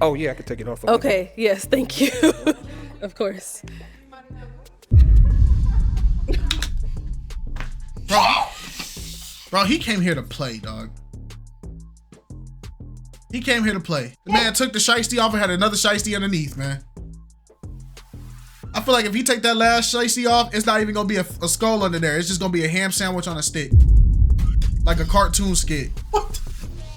Oh yeah, I can take it off. Okay, yes, thank you. Of course. Bro, he came here to play, dog. He came here to play. The man took the shiesty off and had another shiesty underneath, man. I feel like if he take that last shiesty off, it's not even gonna be a skull under there. It's just gonna be a ham sandwich on a stick. Like a cartoon skit. What?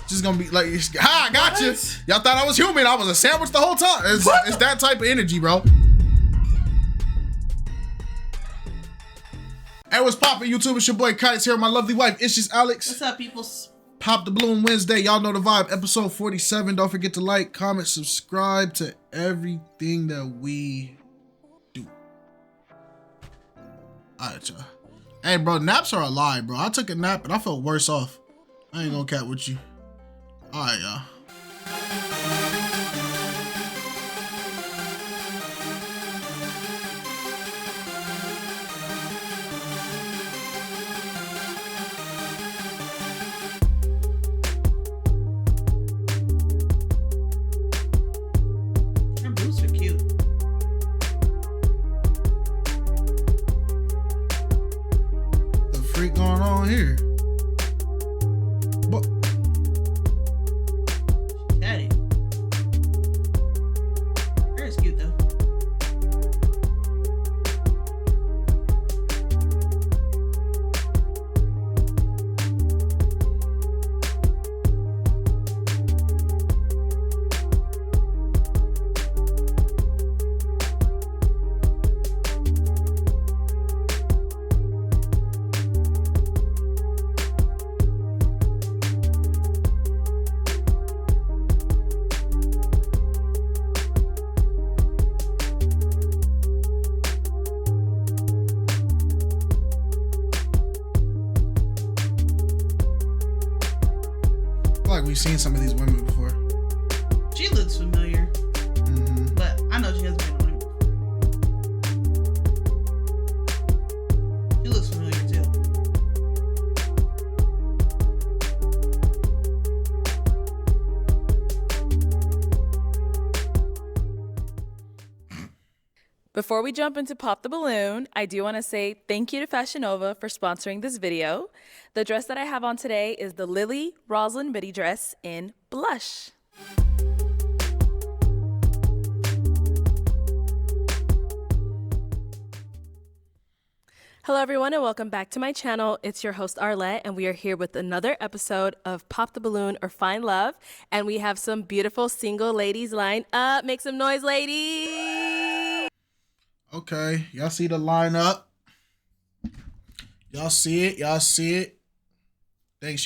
Just gonna be like, ha, I got you. Y'all thought I was human. I was a sandwich the whole time. It's that type of energy, bro. Hey, what's poppin', YouTube? It's your boy KiteZz here with my lovely wife. It's just Alex. What's up, peoples? Pop the Balloon Wednesday. Y'all know the vibe. Episode 47. Don't forget to like, comment, subscribe to everything that we do. Alright, y'all. Hey, bro, naps are a lie, bro. I took a nap and I felt worse off. I ain't gonna cat with you. Alright, y'all. Her boots are cute. The freak going on here? But Daddy. Her is cute, though. I feel like we've seen some of these women before. She looks familiar, but I know she hasn't been on it before. She looks familiar, too. Before we jump into Pop the Balloon, I do want to say thank you to Fashion Nova for sponsoring this video. The dress that I have on today is the Lily Roslyn midi dress in blush. Hello everyone and welcome back to my channel. It's your host Arlette and we are here with another episode of Pop the Balloon or Find Love. And we have some beautiful single ladies lined up. Make some noise, ladies! Okay, y'all see the lineup? Y'all see it? Y'all see it? Dang,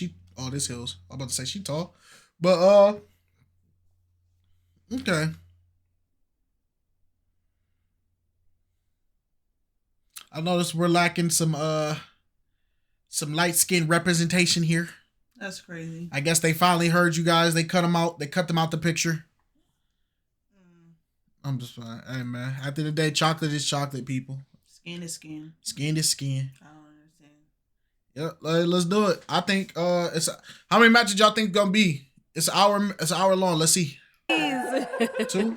this Hills. I'm about to say she tall. But, okay. I noticed we're lacking some light-skinned representation here. That's crazy. I guess they finally heard you guys. They cut them out. They cut them out the picture. I'm just fine. Hey, man. At the end of the day, chocolate is chocolate, people. Skin is skin. Skin is skin. I don't understand. Yeah, let's do it. I think it's how many matches y'all think gonna be? It's an hour long. Let's see. 2.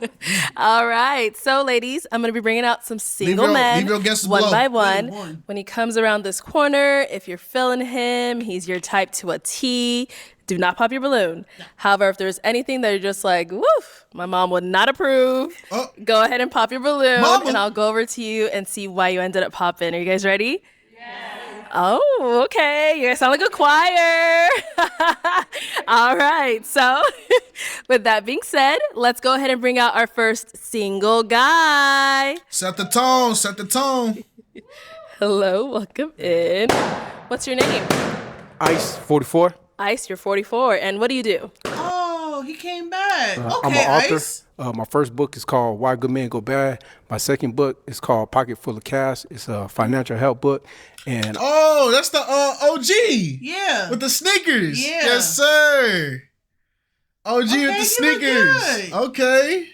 All right. So, ladies, I'm going to be bringing out some single men leave your guesses one below. by one. One. When he comes around this corner, if you're feeling him, he's your type to a T. Do not pop your balloon. No. However, if there's anything that you're just like, woof, my mom would not approve, go ahead and pop your balloon, Mama. And I'll go over to you and see why you ended up popping. Are you guys ready? Yes. Oh, okay. You guys sound like a choir. All right. So with that being said, let's go ahead and bring out our first single guy. Set the tone. Set the tone. Hello. Welcome in. What's your name? Ice 44. Ice, you're 44. And what do you do? Oh, he came back. Okay, I'm an author. Ice. My first book is called Why Good Men Go Bad. My second book is called Pocket Full of Cash. It's a financial help book. And that's the OG. Yeah. With the sneakers. Yeah. Yes, sir. OG Okay, with the you sneakers. look good. Okay.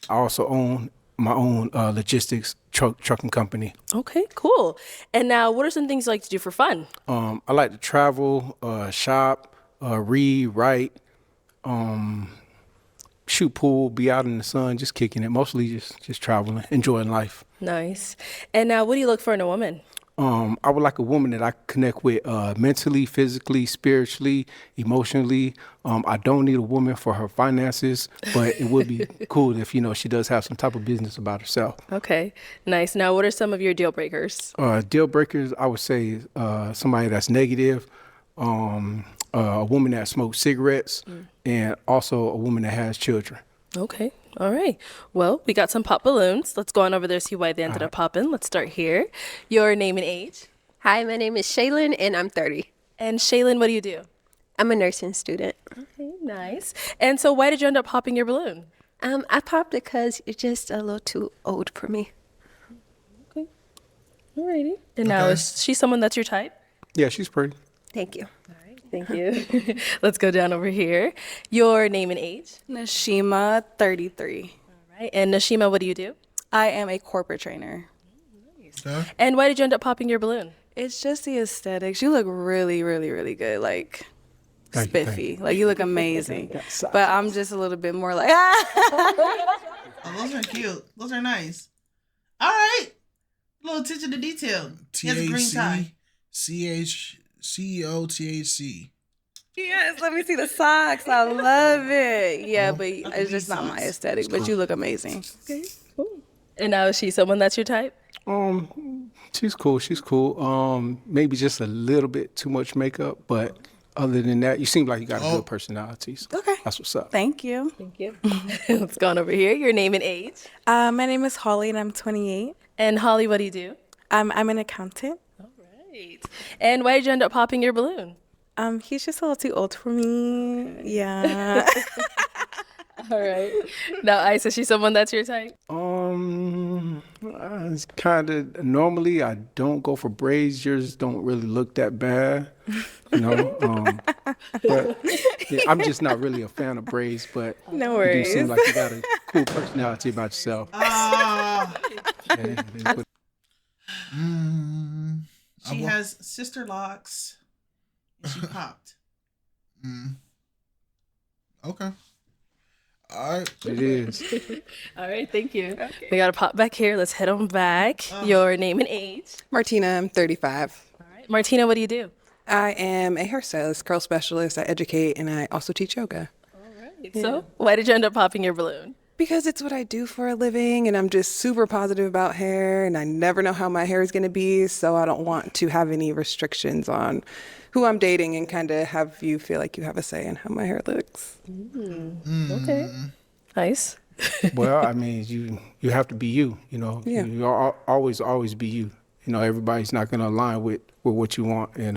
I also own my own logistics trucking company. Okay, cool. And now, what are some things you like to do for fun? I like to travel, shop, read, write, shoot pool, be out in the sun, just kicking it. Mostly just traveling, enjoying life. Nice. And now, what do you look for in a woman? I would like a woman that I connect with mentally, physically, spiritually, emotionally. I don't need a woman for her finances, but it would be cool if, she does have some type of business about herself. Okay, nice. Now, what are some of your deal breakers? Deal breakers, I would say somebody that's negative, a woman that smokes cigarettes, and also a woman that has children. Okay, all right. Well, we got some pop balloons. Let's go on over there, see why they ended up popping. Let's start here. Your name and age? Hi, my name is Shaylin, and I'm 30. And Shaylin, what do you do? I'm a nursing student. Okay, nice. And so why did you end up popping your balloon? I popped it because you're just a little too old for me. Okay, all righty. And now, is she someone that's your type? Yeah, she's pretty. Thank you. Thank you. Let's go down over here. Your name and age? Nashima, 33. All right. And Nashima, what do you do? I am a corporate trainer. Okay. And why did you end up popping your balloon? It's just the aesthetics. You look really, really, really good. Like, Thank you, thank spiffy. Like, you look amazing. Yes. But I'm just a little bit more like, Oh, those are cute. Those are nice. All right. A little attention to detail. He has a green tie. CEOTHC. yes, let me see the socks. I love it. Yeah, but it's just not my aesthetic. But you look amazing. Okay, cool. And now, is she someone that's your type? She's cool. She's cool. Maybe just a little bit too much makeup, but other than that, you seem like you got a good personality. So Okay. that's what's up. Thank you. Thank you. Let's go on over here. Your name and age? My name is Holly, and I'm 28. And Holly, what do you do? I'm an accountant. Right. And why did you end up popping your balloon? He's just a little too old for me. Yeah. All right. Now, Ice, is she someone that's your type? It's kind of normally I don't go for braids. Yours don't really look that bad, But yeah, I'm just not really a fan of braids. But No you worries. do seem like you got a cool personality about yourself. She has sister locks. And she popped. Okay. All right. It is. All right, thank you. We got to pop back here. Let's head on back. Your name and age? Martina, I'm 35. All right. Martina, what do you do? I am a hairstylist, curl specialist. I educate and I also teach yoga. So, why did you end up popping your balloon? Because it's what I do for a living and I'm just super positive about hair and I never know how my hair is going to be. So I don't want to have any restrictions on who I'm dating and kind of have you feel like you have a say in how my hair looks. Okay. Nice. Well, I mean, you have to be you. Yeah. You always be you. Everybody's not going to align with what you want, and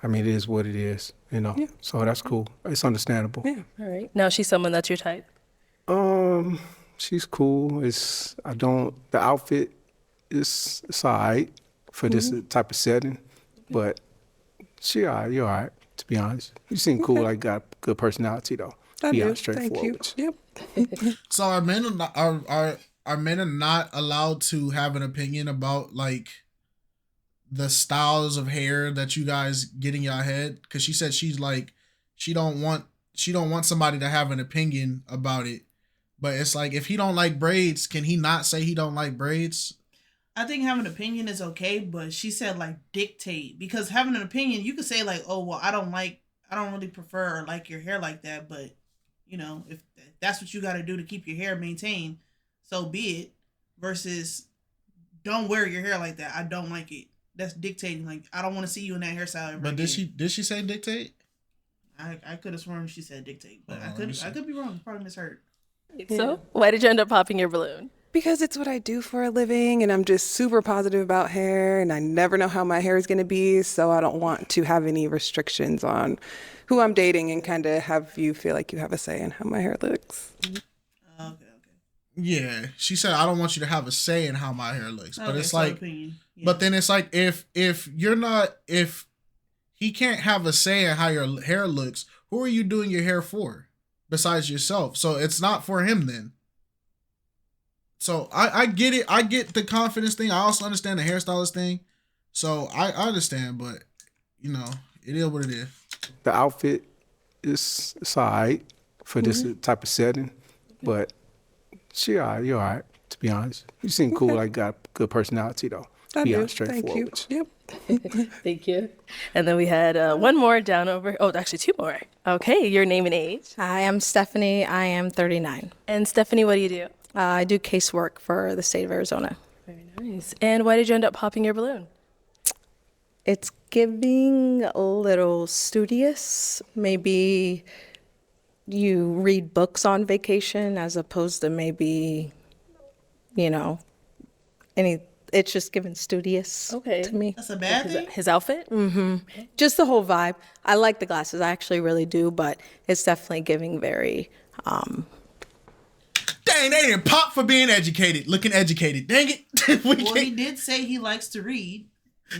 I mean, it is what it is. So that's cool. It's understandable. Yeah. All right. Now, she's someone that's your type? She's cool. The outfit is all right for this type of setting, but you're all right, to be honest. You seem cool, like got good personality though. I Be do. honest, Thank you. straightforward. Yep. So are men not allowed to have an opinion about like the styles of hair that you guys get in your head? Because she said she don't want somebody to have an opinion about it. But it's like, if he don't like braids, can he not say he don't like braids? I think having an opinion is okay, but she said like dictate, because having an opinion, you could say like, oh, well, I don't really prefer or like your hair like that. But if that's what you got to do to keep your hair maintained, so be it, versus don't wear your hair like that. I don't like it. That's dictating. Like, I don't want to see you in that hairstyle ever But again. did she say dictate? I could have sworn she said dictate, but I could be wrong. Probably misheard. So, why did you end up popping your balloon? Because it's what I do for a living and I'm just super positive about hair and I never know how my hair is going to be. So I don't want to have any restrictions on who I'm dating and kind of have you feel like you have a say in how my hair looks. Okay. Yeah, she said I don't want you to have a say in how my hair looks, but Okay, it's so like, opinion. Yeah. but then it's like if he can't have a say in how your hair looks, who are you doing your hair for besides yourself? So it's not for him then. So I get it. I get the confidence thing. I also understand the hairstylist thing. So I understand, but it is what it is. The outfit is all right for this type of setting, but she all right. You all right, to be honest. You seem cool. Like, got good personality, though. I Be do. honest, Thank you. straightforward with you. Yep. Thank you. And then we had one more down over. Oh, actually, two more. Okay, your name and age. Hi, I'm Stephanie. I am 39. And Stephanie, what do you do? I do casework for the state of Arizona. Very nice. And why did you end up popping your balloon? It's giving a little studious. Maybe you read books on vacation as opposed to maybe, it's just giving studious to me. That's a bad thing. His outfit? Just the whole vibe. I like the glasses. I actually really do, but it's definitely giving very, Dang, they didn't pop for being educated, looking educated. Dang it. Well, he did say he likes to read.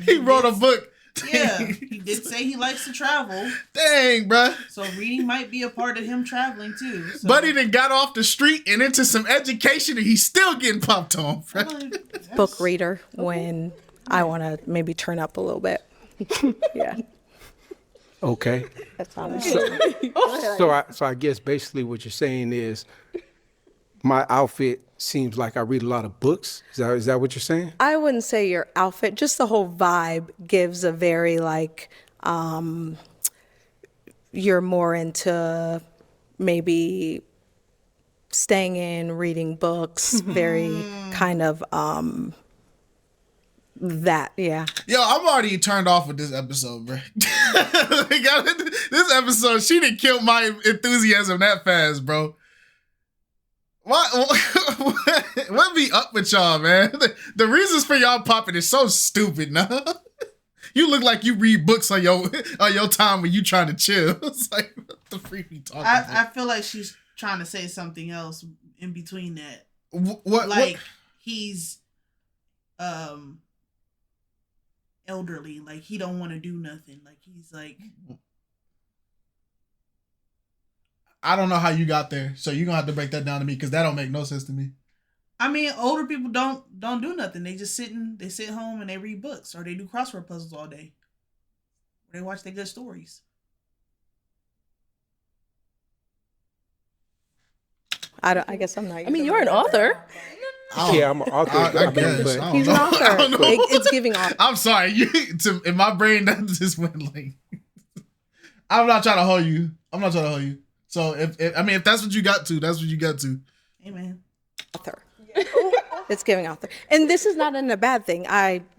He wrote a book. Yeah, he did say he likes to travel. Dang, bruh. So reading might be a part of him traveling too. So. Buddy done got off the street and into some education and he's still getting popped on. book reader when I want to maybe turn up a little bit. Yeah. Okay. That's all. So I guess basically what you're saying is my outfit seems like I read a lot of books. Is that what you're saying? I wouldn't say your outfit, just the whole vibe gives a very you're more into maybe staying in, reading books, very kind of that, yeah. Yo, I'm already turned off with this episode, bro. This episode, she didn't kill my enthusiasm that fast, bro. What be up with y'all, man? The reasons for y'all popping is so stupid, nah. You look like you read books on your time when you trying to chill. It's like, what the freak you talking about? I feel like she's trying to say something else in between that. What? He's elderly, like he don't want to do nothing. Like he's like, I don't know how you got there, so you're gonna have to break that down to me because that don't make no sense to me. I mean, older people don't do nothing. They just sit home and they read books or they do crossword puzzles all day. Or they watch their good stories. I guess I'm not. I mean, you're an author. Yeah, I'm an author. I guess. I don't He's know. an I author. don't know. It's giving author. I'm sorry. In my brain, that just went like. I'm not trying to hold you. So if that's what you got to, that's what you got to. Amen. Author. It's giving author. And this is not in a bad thing.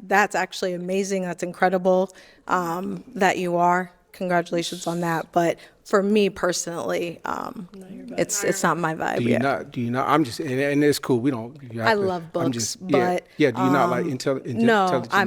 That's actually amazing. That's incredible that you are. Congratulations on that. But for me personally, it's not my vibe. Do you not? I'm just, and it's cool. We don't. I love books, but yeah. Do you not like intelligent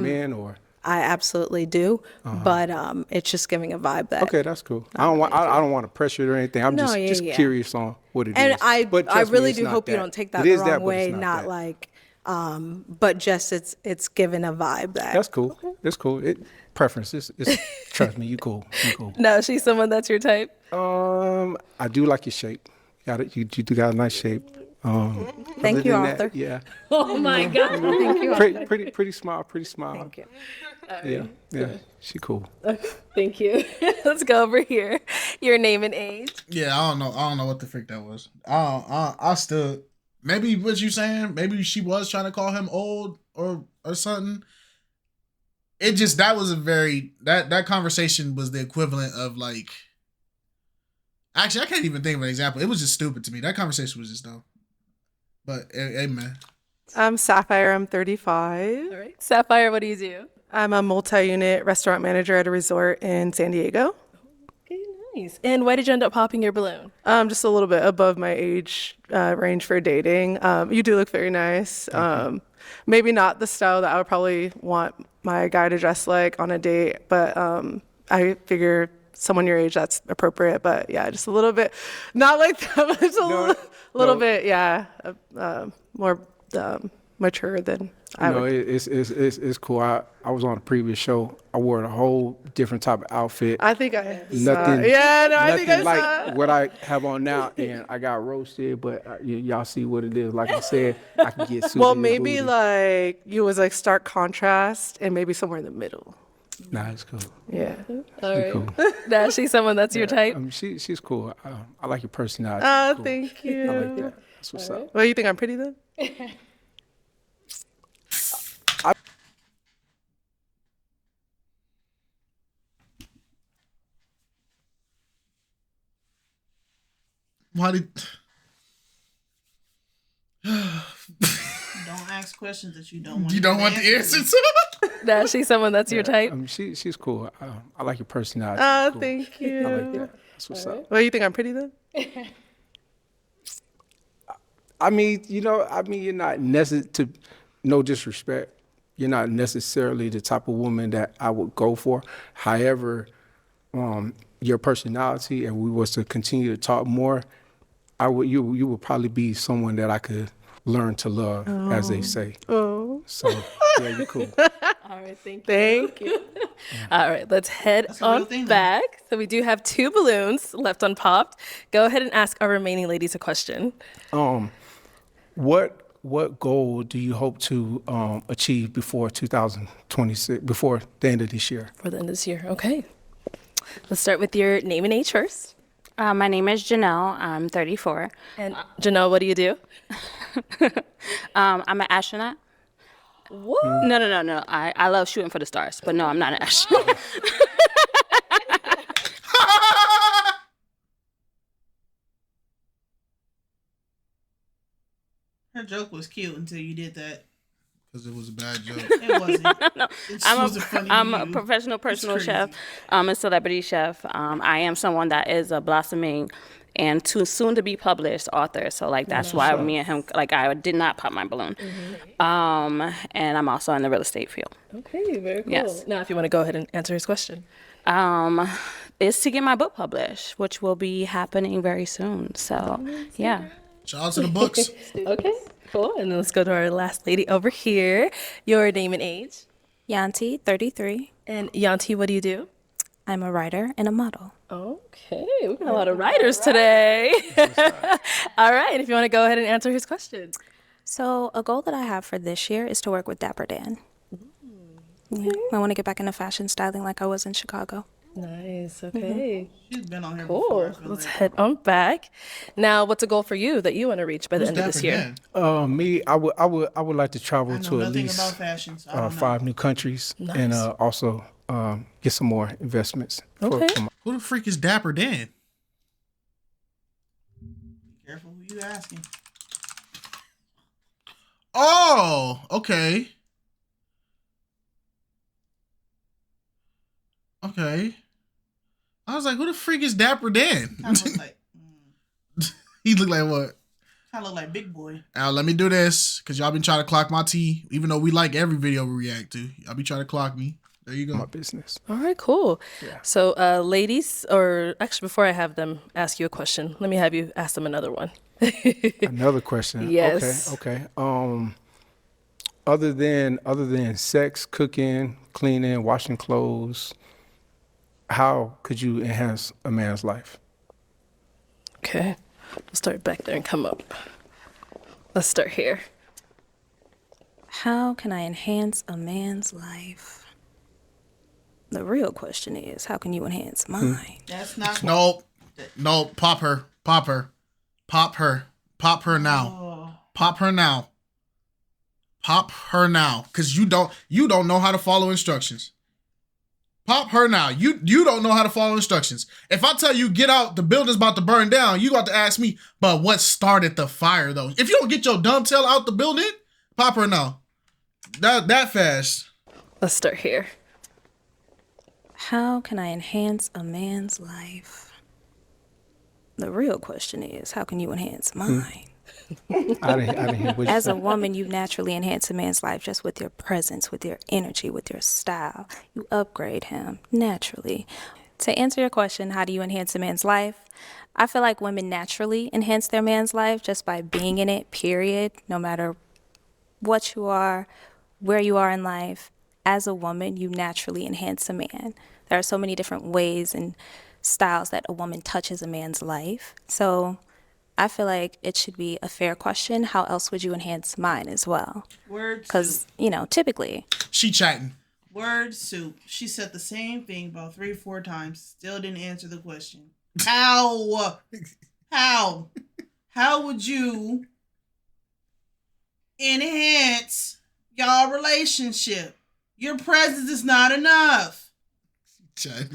men or? I absolutely do, but it's just giving a vibe that. Okay, that's cool. I don't want to pressure it or anything. I'm just curious on what it is. And I really it's do not hope you that. don't take that It the is wrong that, but way. it's Not that. like, but just it's given a vibe that. That's cool. That's cool. Preference. It's trust me. You cool. No, she's someone that's your type. I do like your shape. You do got a nice shape. Thank you, Arthur. Yeah. Oh my God. Thank you. Pretty smile. Thank you. Yeah. She cool. Thank you. Let's go over here. Your name and age. Yeah, I don't know what the freak that was. I still maybe what you saying. Maybe she was trying to call him old or something. It just that was a very that conversation was the equivalent of like. Actually, I can't even think of an example. It was just stupid to me. That conversation was just dumb. But amen. I'm Sapphire. I'm 35. All right. Sapphire, what do you do? I'm a multi-unit restaurant manager at a resort in San Diego. Okay, nice. And why did you end up popping your balloon? Just a little bit above my age range for dating. You do look very nice. Maybe not the style that I would probably want my guy to dress like on a date, but I figure someone your age, that's appropriate. But yeah, just a little bit, not like that, but just a little bit, yeah, more mature than I would. It's cool. I was on a previous show. I wore a whole different type of outfit. I think I nothing. Yeah, no, I think I like saw. what I have on now, and I got roasted. But y'all see what it is. Like I said, I can get super. Well, maybe like you was like stark contrast, and maybe somewhere in the middle. Nah, it's cool. Yeah. All right. Cool. Now she's someone that's your type. She's cool. I like your personality. Oh, Cool. thank you. I like that. That's what's up. Well, you think I'm pretty then? Why did? Don't ask questions that you don't want. You don't want the answer to? Now she's someone that's your type. She's cool. I like your personality. Oh, Cool. thank you. I like that. That's what's up. Well, you think I'm pretty then? I mean, you're not to no disrespect. You're not necessarily the type of woman that I would go for. However, your personality, and we was to continue to talk more, you would probably be someone that I could learn to love, as they say. Oh. So yeah, you're cool. All right, thank you. Thank you. All right, let's head That's a real on thing, though. back. So we do have 2 balloons left unpopped. Go ahead and ask our remaining ladies a question. What goal do you hope to achieve before 2026, before the end of this year? For the end of this year. Okay. Let's start with your name and age first. My name is Janelle. I'm 34. And Janelle, what do you do? I'm an astronaut. What? No. I love shooting for the stars, but no, I'm not an astronaut. Her joke was cute until you did that. Because it was a bad joke. It wasn't. No, It just wasn't funny to I'm a you. professional personal crazy. chef. I'm a celebrity chef. I am someone that is a blossoming and too soon to be published author. So like that's why me and him, like I did not pop my balloon. And I'm also in the real estate field. Okay, very cool. Yes. Now, if you want to go ahead and answer his question. Is to get my book published, which will be happening very soon. So yeah. Shout out to the books. Okay, cool. And then let's go to our last lady over here. Your name and age. Yanti, 33. And Yanti, what do you do? I'm a writer and a model. Okay, we got a lot of writers today. All right, and if you want to go ahead and answer his question. So a goal that I have for this year is to work with Dapper Dan. Yeah, I want to get back into fashion styling like I was in Chicago. Nice, okay. She's been on here Cool. before. I feel Let's like. head on back. Now, what's a goal for you that you want to reach by the Who's end of this Dapper year? Dan? Me, I would like to travel I know to at nothing least about fashion, so I don't know. 5 new countries, and Nice. also get some more investments. Okay. For my, Who the freak is Dapper Dan? Be careful who you asking. Oh, okay. Okay. I was like, who the freak is Dapper Dan? Kind of look like, He looked like what? kind of look like Big Boy. Now let me do this, because y'all been trying to clock my tea, even though we like every video we react to. Y'all be trying to clock me. There you my go. business. All right, cool. So, ladies, or actually, before I have them ask you a question, let me have you ask them another one. Another question. Yes. Okay. Other than sex, cooking, cleaning, washing clothes, how could you enhance a man's life? Okay, we'll start back there and come up. Let's start here. How can I enhance a man's life? The real question is, how can you enhance mine? That's not. Nope. Pop her. Pop her. Pop her. Pop her now. Oh, Pop her now. Pop her now. Cause you don't know how to follow instructions. Pop her now. You don't know how to follow instructions. If I tell you get out, the building's about to burn down, you got to ask me, but what started the fire though? If you don't get your dumb tail out the building, pop her now. That fast. Let's start here. How can I enhance a man's life? The real question is, how can you enhance mine? I didn't hear what you As a said. woman, you naturally enhance a man's life just with your presence, with your energy, with your style. You upgrade him naturally. To answer your question, how do you enhance a man's life? I feel like women naturally enhance their man's life just by being in it, period. No matter what you are, where you are in life, as a woman, you naturally enhance a man. There are so many different ways and styles that a woman touches a man's life. So I feel like it should be a fair question. How else would you enhance mine as well? words. Because, typically, She chatting. Word soup. She said the same thing about 3 or 4 times. Still didn't answer the question. How? How would you enhance y'all relationship? Your presence is not enough.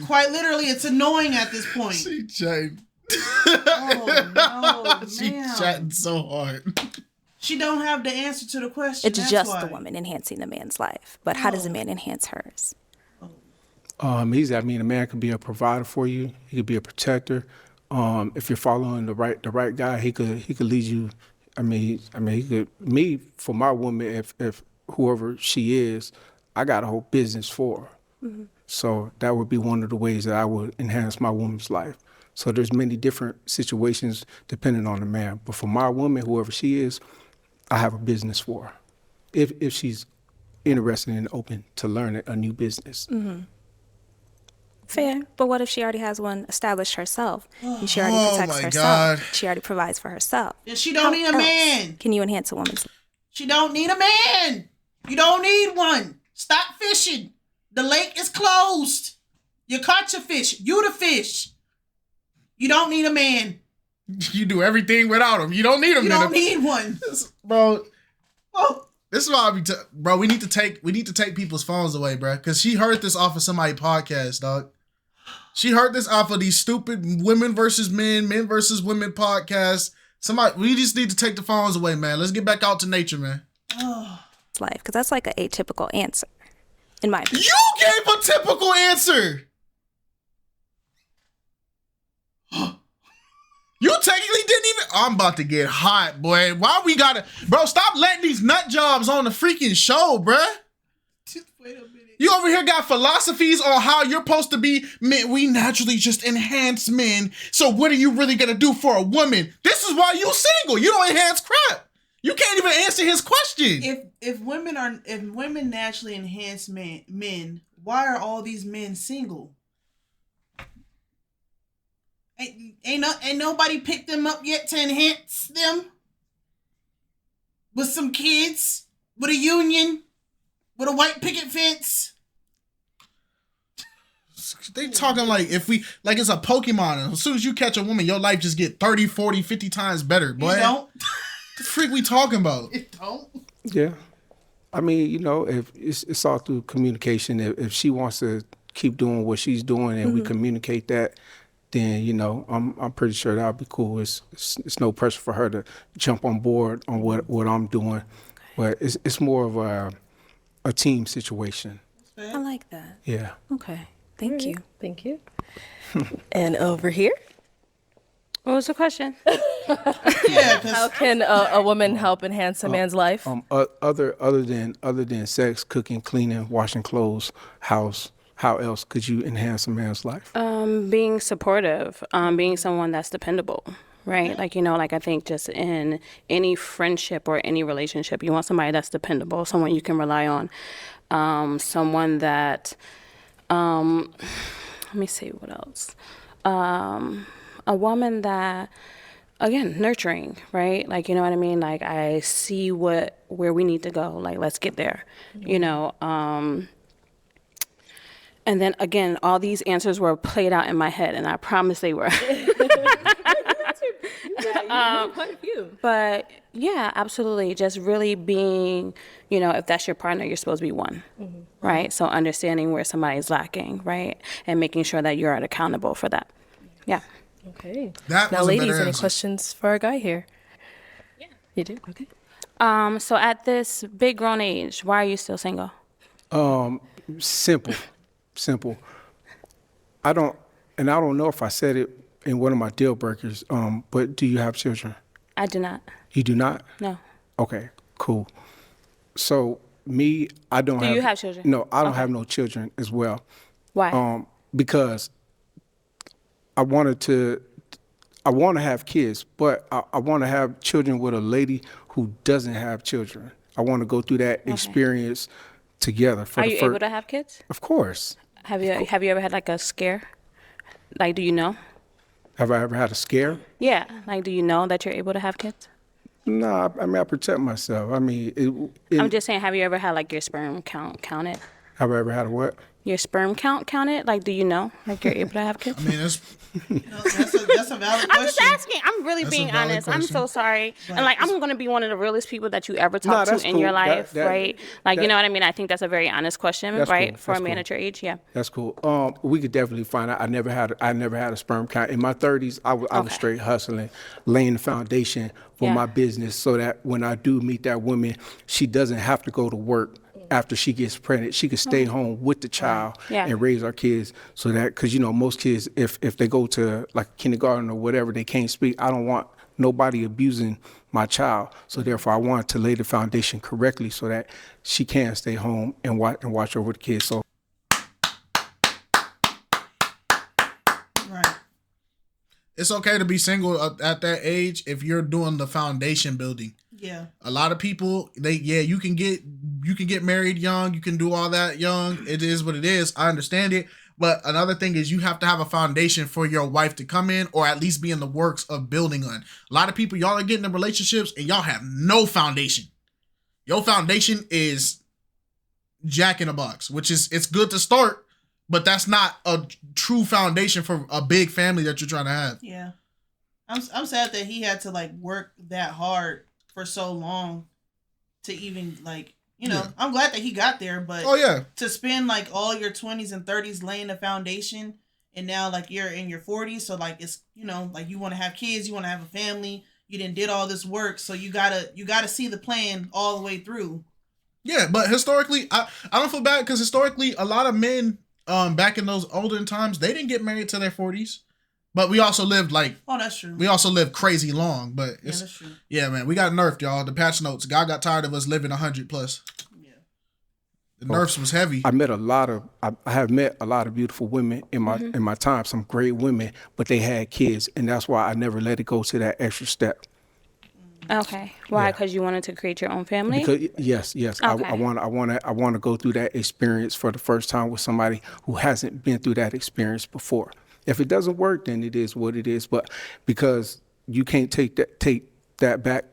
Quite literally, it's annoying at this point. She chatting. Oh no, She chatting so hard. She don't have the answer to the question. It's That's just why. the woman enhancing the man's life. But how does a man enhance hers? Easy. I mean, a man could be a provider for you. He could be a protector. If you're following the right guy, he could lead you. I mean, he could. Me, for my woman, if whoever she is, I got a whole business for her. Mm-hmm. So that would be one of the ways that I would enhance my woman's life. So there's many different situations depending on the man. But for my woman, whoever she is, I have a business for her. If she's interested and open to learning a new business. Mm-hmm. Fair. But what if she already has one established herself? And she already protects herself. God. She already provides for herself. Then she don't need a man. Can you enhance a woman's life? She don't need a man. You don't need one. Stop fishing. The lake is closed. You caught your fish. You the fish. You don't need a man. You do everything without him. You don't need him. You don't need one. Bro. Oh. This is why bro, we need to take people's phones away, bro. Cause she heard this off of somebody's podcast, dog. She heard this off of these stupid women versus men versus women podcasts. We just need to take the phones away, man. Let's get back out to nature, man. Life, because that's like an atypical answer, in my opinion. You gave a typical answer. You technically didn't even. I'm about to get hot, boy. Why we gotta, bro? Stop letting these nut jobs on the freaking show, bruh. Just wait a minute. You over here got philosophies on how you're supposed to be. Men, we naturally just enhance men. So what are you really gonna do for a woman? This is why you single. You don't enhance crap. You can't even answer his question. If women naturally enhance men, why are all these men single? Ain't nobody picked them up yet to enhance them with some kids, with a union, with a white picket fence. They talking like it's a Pokemon. As soon as you catch a woman, your life just get 30, 40, 50 times better, boy. It don't. The freak we talking about? It don't. Yeah. I mean, if it's all through communication. If she wants to keep doing what she's doing and we communicate that, then, I'm pretty sure that'll be cool. It's no pressure for her to jump on board on what I'm doing. But it's more of a team situation. I like that. Yeah. Okay. Thank you. Thank you. And over here? What was the question? How can a woman help enhance a man's life? Other than sex, cooking, cleaning, washing clothes, house, how else could you enhance a man's life? Being supportive, being someone that's dependable, right? Like I think just in any friendship or any relationship, you want somebody that's dependable, someone you can rely on, someone that, let me see what else. A woman that, again, nurturing, right? Like, you know what I mean? Like, I see where we need to go. Like, let's get there, And then, again, all these answers were played out in my head, and I promise they were. But, yeah, absolutely. Just really being, if that's your partner, you're supposed to be one, right? So understanding where somebody's lacking, right? And making sure that you're accountable for that. Yeah. Okay. That now, was a ladies, better any answer. questions for our guy here? Yeah. You do? Okay. So at this big grown age, why are you still single? Simple. I don't know if I said it in one of my deal breakers, but do you have children? I do not. You do not? No. Okay, cool. So me, I don't have. Do you have children? No, I don't have no children as well. Why? Because I want to have kids, but I want to have children with a lady who doesn't have children. I want to go through that experience together. Are you able to have kids? Of course. Have you ever had like a scare? Like, do you know? Have I ever had a scare? Yeah. Like, do you know that you're able to have kids? No, I protect myself. I'm just saying, have you ever had like your sperm count counted? Have I ever had a what? Your sperm count counted? Like, do you know? Like, you're able to have kids? I mean, that's That's a valid question. I'm just asking. I'm really That's a being valid honest. I'm question. so sorry. And like, I'm going to be one of the realest people that you ever No, talk to that's in cool. your life, That- right? Like, you that- know what I mean? I think that's a very honest question, That's right? cool. For a That's man cool. at your age, yeah. That's cool. We could definitely find out. I never had a sperm count. In my 30s, I was Okay. straight hustling, laying the foundation for Yeah. my business so that when I do meet that woman, she doesn't have to go to work after she gets pregnant. She can stay home with the child Yeah. and raise our kids so that, because, you know, most kids, if they go to like kindergarten or whatever, they can't speak. I don't want nobody abusing my child. So therefore, I want to lay the foundation correctly so that she can stay home and watch over the kids. So Right. it's okay to be single at that age if you're doing the foundation building. Yeah. A lot of people, you can get married young, you can do all that young. It is what it is. I understand it. But another thing is you have to have a foundation for your wife to come in or at least be in the works of building on. A lot of people, y'all are getting in relationships and y'all have no foundation. Your foundation is Jack in a Box, which is, it's good to start, but that's not a true foundation for a big family that you're trying to have. Yeah. I'm sad that he had to like work that hard for so long to even like, you know, Yeah. I'm glad that he got there, but Oh yeah. to spend like all your 20s and 30s laying the foundation and now like you're in your 40s, so like it's, you know, like you want to have kids, you want to have a family, you did all this work, so you gotta see the plan all the way through. Yeah, but historically, I don't feel bad because historically, a lot of men back in those olden times, they didn't get married to their 40s. But we also lived Oh, that's true. we also lived crazy long. But Yeah, it's, that's true. yeah, man, we got nerfed, y'all. The patch notes. God got tired of us living 100 plus. Yeah. The nerfs was heavy. I have met a lot of beautiful women in my time, some great women, but they had kids, and that's why I never let it go to that extra step. Okay. Why? Yeah. Because you wanted to create your own family? Because yes, Okay. I want to go through that experience for the first time with somebody who hasn't been through that experience before. If it doesn't work, then it is what it is. But because you can't take that back,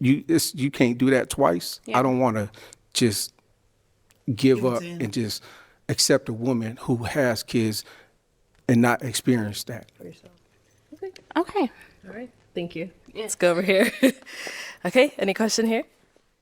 you can't do that twice. Yeah. I don't want to just give up in. and just accept a woman who has kids and not experience that. Okay. All right. Thank you. Let's go over here. Okay. Any question here?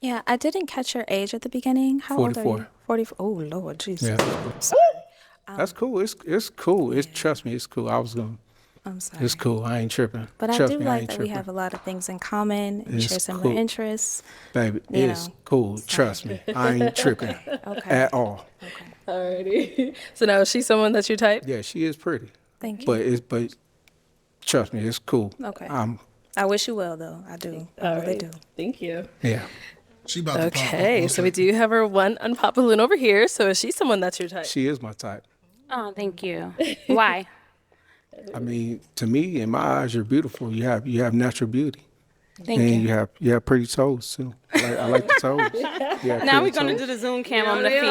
Yeah, I didn't catch your age at the beginning. How old are 44. you? 44. Oh, Lord, Jesus. Yeah. That's cool. It's cool. Trust me, it's cool. I'm sorry. It's cool. I ain't tripping. But I Trust do me, I like ain't that we tripping. have a lot of things in common. We It's share similar cool. interests. Baby, you it's know. cool. Trust me. I ain't tripping Okay. at all. Alrighty. So now is she someone that's your type? Yeah, she is pretty. Thank you. But trust me, it's cool. Okay. Um, I wish you well, though. I do. I really Alright. do. Thank you. She yeah. about to pop Okay. up. So we do have our one unpopular balloon over here. So is she someone that's your type? She is my type. Oh, thank you. Why? I mean, to me, in my eyes, you're beautiful. You have natural beauty. Thank and you. you have pretty toes too. I like the toes. Yeah, Now we're pretty going to toes. do the Zoom cam on the feet.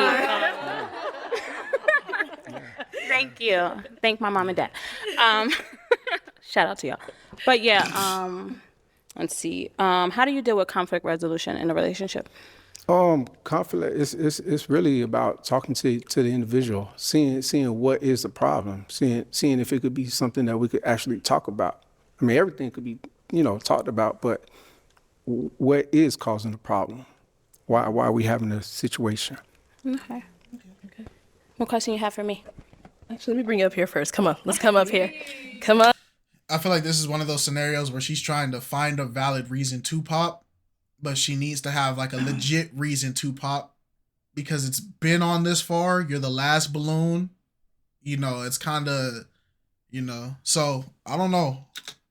Thank you. Thank my mom and dad. Shout out to y'all. But yeah, let's see. How do you deal with conflict resolution in a relationship? Conflict it's really about talking to the individual, seeing what is the problem, seeing if it could be something that we could actually talk about. I mean, everything could be, talked about, but what is causing the problem? Why are we having a situation? Okay. What question you have for me? Actually, let me bring you up here first. Come on. Let's come up here. Come on. I feel like this is one of those scenarios where she's trying to find a valid reason to pop, but she needs to have like a legit reason to pop because it's been on this far. You're the last balloon. It's kind of, so I don't know.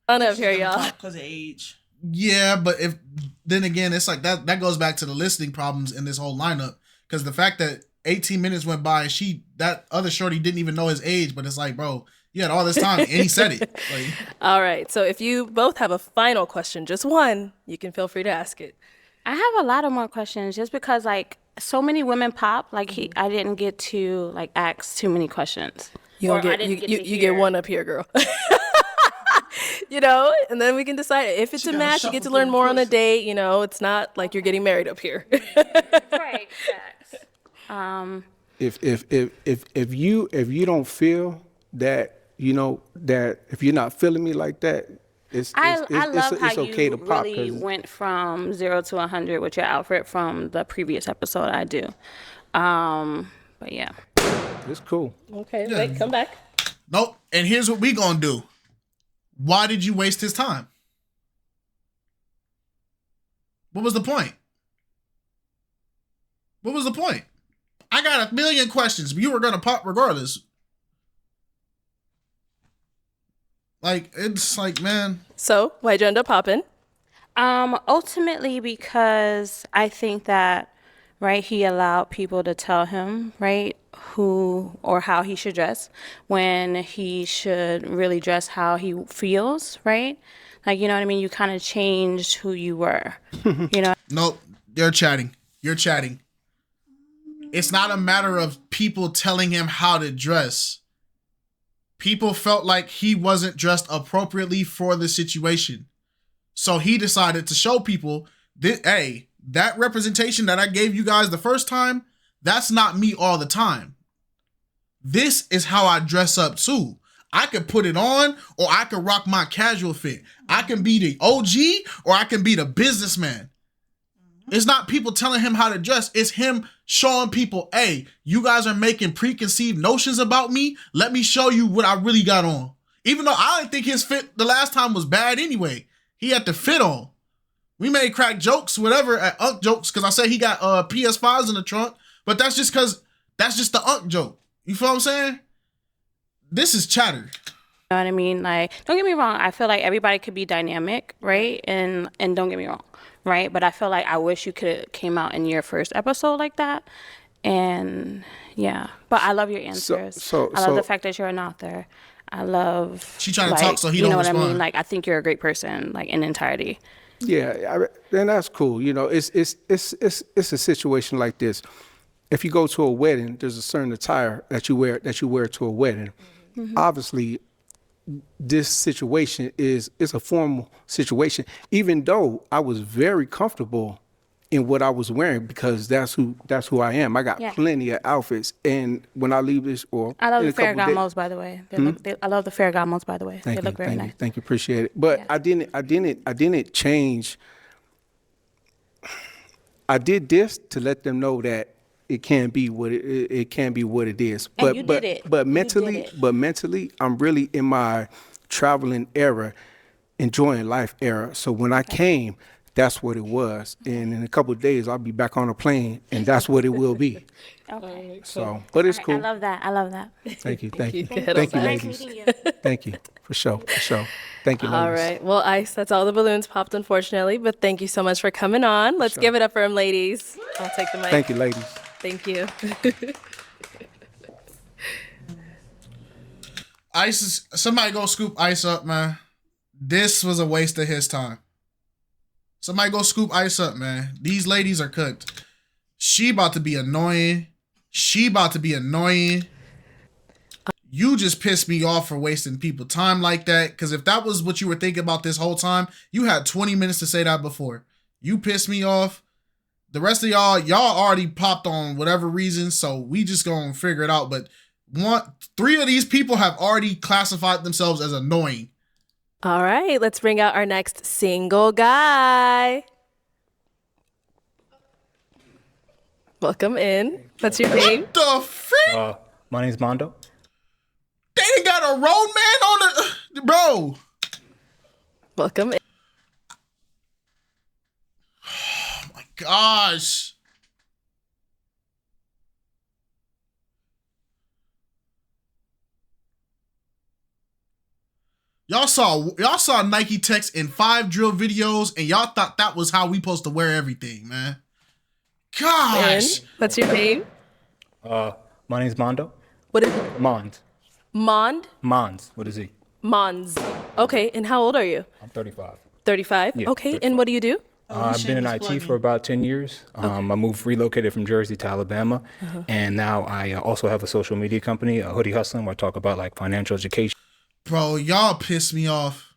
On up here, y'all. Because of age. Yeah, but then again, it's like that goes back to the listening problems in this whole lineup because the fact that 18 minutes went by and that other shorty didn't even know his age, but it's like, bro, you had all this time and he said it. Like, All right. So if you both have a final question, just one, you can feel free to ask it. I have a lot of more questions just because like so many women pop, like I didn't get to like ask too many questions. You Or don't I get didn't you to get hear. one up here, girl. And then we can decide if it's She a gotta match. You get to shuffle learn through more on a questions. date. It's not like you're getting married up here. Right. Facts. if you don't feel that, you know, that if you're not feeling me like that, I love how it's okay you to pop. really went from 0 to 100 with your outfit from the previous episode. I do. But yeah. It's cool. Okay, wait, come back. Nope. And here's what we gonna do. Why did you waste his time? What was the point? What was the point? I got a million questions, but you were gonna pop regardless. Like, it's like, man. So, why'd you end up popping? Ultimately because I think that, right, he allowed people to tell him, right, who or how he should dress when he should really dress how he feels, right? Like, you know what I mean? You kind of changed who you were, you know? Nope. You're chatting. You're chatting. It's not a matter of people telling him how to dress. People felt like he wasn't dressed appropriately for the situation. So he decided to show people that, hey, that representation that I gave you guys the first time, that's not me all the time. This is how I dress up too. I could put it on or I could rock my casual fit. I can be the OG or I can be the businessman. It's not people telling him how to dress. It's him showing people, hey, you guys are making preconceived notions about me. Let me show you what I really got on. Even though I didn't think his fit the last time was bad anyway. He had the fit on. We made crack jokes, whatever, at Unk jokes, because I said he got PS5s in the trunk. But that's just because that's just the Unk joke. You feel what I'm saying? This is chatter. You know what I mean? Like, don't get me wrong. I feel like everybody could be dynamic, right? And don't get me wrong, right? But I feel like I wish you could have came out in your first episode like that. And yeah, but I love your answers. I love the fact that you're an author. I love. She trying to talk so he don't respond. You know what I mean? Like, I think you're a great person, like in entirety. Yeah, and that's cool. You know, it's a situation like this. If you go to a wedding, there's a certain attire that you wear to a wedding. Mm-hmm. Obviously, this situation is a formal situation. Even though I was very comfortable in what I was wearing because that's who I am. I got plenty of outfits, and when I leave this, or I love the Ferragamos, by the way. I love the Ferragamos, by the way. They look very nice. Thank you, appreciate it. But I didn't change. I did this to let them know that it can be what it can be what it is. And you did it. But mentally, I'm really in my traveling era, enjoying life era. So when I came, that's what it was. And in a couple of days, I'll be back on a plane, and that's what it will be. Okay. So, but it's cool. I love that. Thank you, ladies. Thank you, for sure. Thank you, ladies. All right. Well, Ice, that's all the balloons popped, unfortunately. But thank you so much for coming on. Let's give it up for him, ladies. I'll take the mic. Thank you, ladies. Thank you. Somebody go scoop Ice up, man. This was a waste of his time. Somebody go scoop Ice up, man. These ladies are cooked. She about to be annoying. You just pissed me off for wasting people time like that. Because if that was what you were thinking about this whole time, you had 20 minutes to say that before. You pissed me off. The rest of y'all already popped on whatever reason, so we just gonna figure it out. But 3 of these people have already classified themselves as annoying. All right, let's bring out our next single guy. Welcome in. What's your name? What the frick? My name's Mondo. They ain't got a road man on the bro. Welcome in. Oh my gosh. Y'all saw Nike text in 5 drill videos, and y'all thought that was how we supposed to wear everything, man. Gosh. And what's your name? My name's Mondo. What is it? Monz. Monz? What is he? Monz. Okay, and how old are you? I'm 35. 35? Yeah, okay, 35. And what do you do? I've been in IT for about 10 years. I relocated from Jersey to Alabama, and now I also have a social media company, Hoodie Hustling, where I talk about like financial education. Bro, y'all piss me off.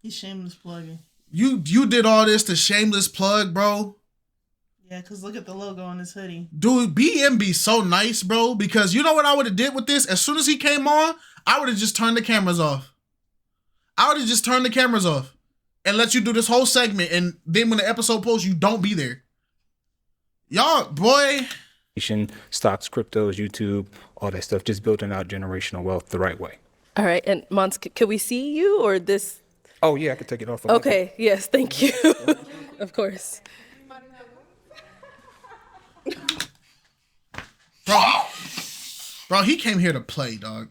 He's shameless plugging. You did all this to shameless plug, bro. Yeah, because look at the logo on this hoodie. Dude, BM be so nice, bro, because you know what I would have did with this? As soon as he came on, I would have just turned the cameras off. And let you do this whole segment, and then when the episode posts, you don't be there. Y'all, boy. Stocks, cryptos, YouTube, all that stuff, just building out generational wealth the right way. All right, and Monz, could we see you or this? Oh, yeah, I could take it off. Okay, yes, thank you. Of course. Bro, he came here to play, dog.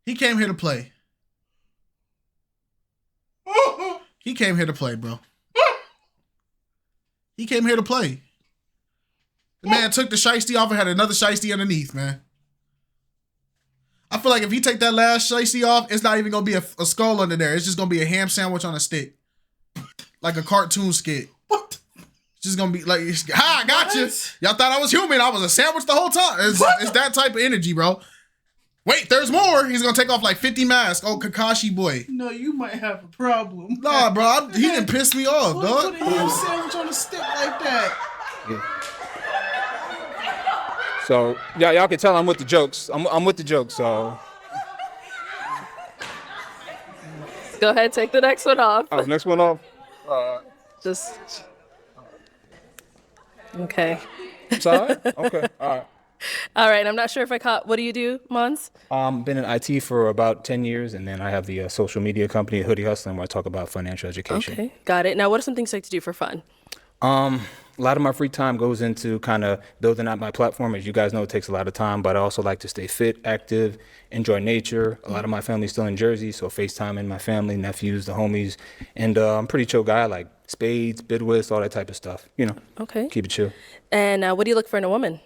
He came here to play. He came here to play, bro. He came here to play. The man took the shiesty off and had another shiesty underneath, man. I feel like if he take that last shiesty off, it's not even gonna be a skull under there. It's just gonna be a ham sandwich on a stick. Like a cartoon skit. What? It's just gonna be like, I got you. Y'all thought I was human. I was a sandwich the whole time. It's that type of energy, bro. Wait, there's more. He's gonna take off like 50 masks. Oh, Kakashi boy. No, you might have a problem. Nah, bro. He didn't piss me off, dog. Put a ham sandwich on a stick like that. Yeah. So y'all can tell I'm with the jokes. I'm with the jokes. So go ahead, take the next one off. oh, next one off. Just okay. Sorry. Okay. All right. All right. I'm not sure if I caught. What do you do, Monz? Been in IT for about 10 years, and then I have the social media company, Hoodie Hustling, where I talk about financial education. Okay, got it. Now, what are some things you like to do for fun? A lot of my free time goes into kind of building out my platform. As you guys know, it takes a lot of time, but I also like to stay fit, active, enjoy nature. A lot of my family's still in Jersey, so FaceTime in my family, nephews, the homies. And I'm a pretty chill guy. I like spades, bid whist, all that type of stuff. You know, Okay. keep it chill. And what do you look for in a woman?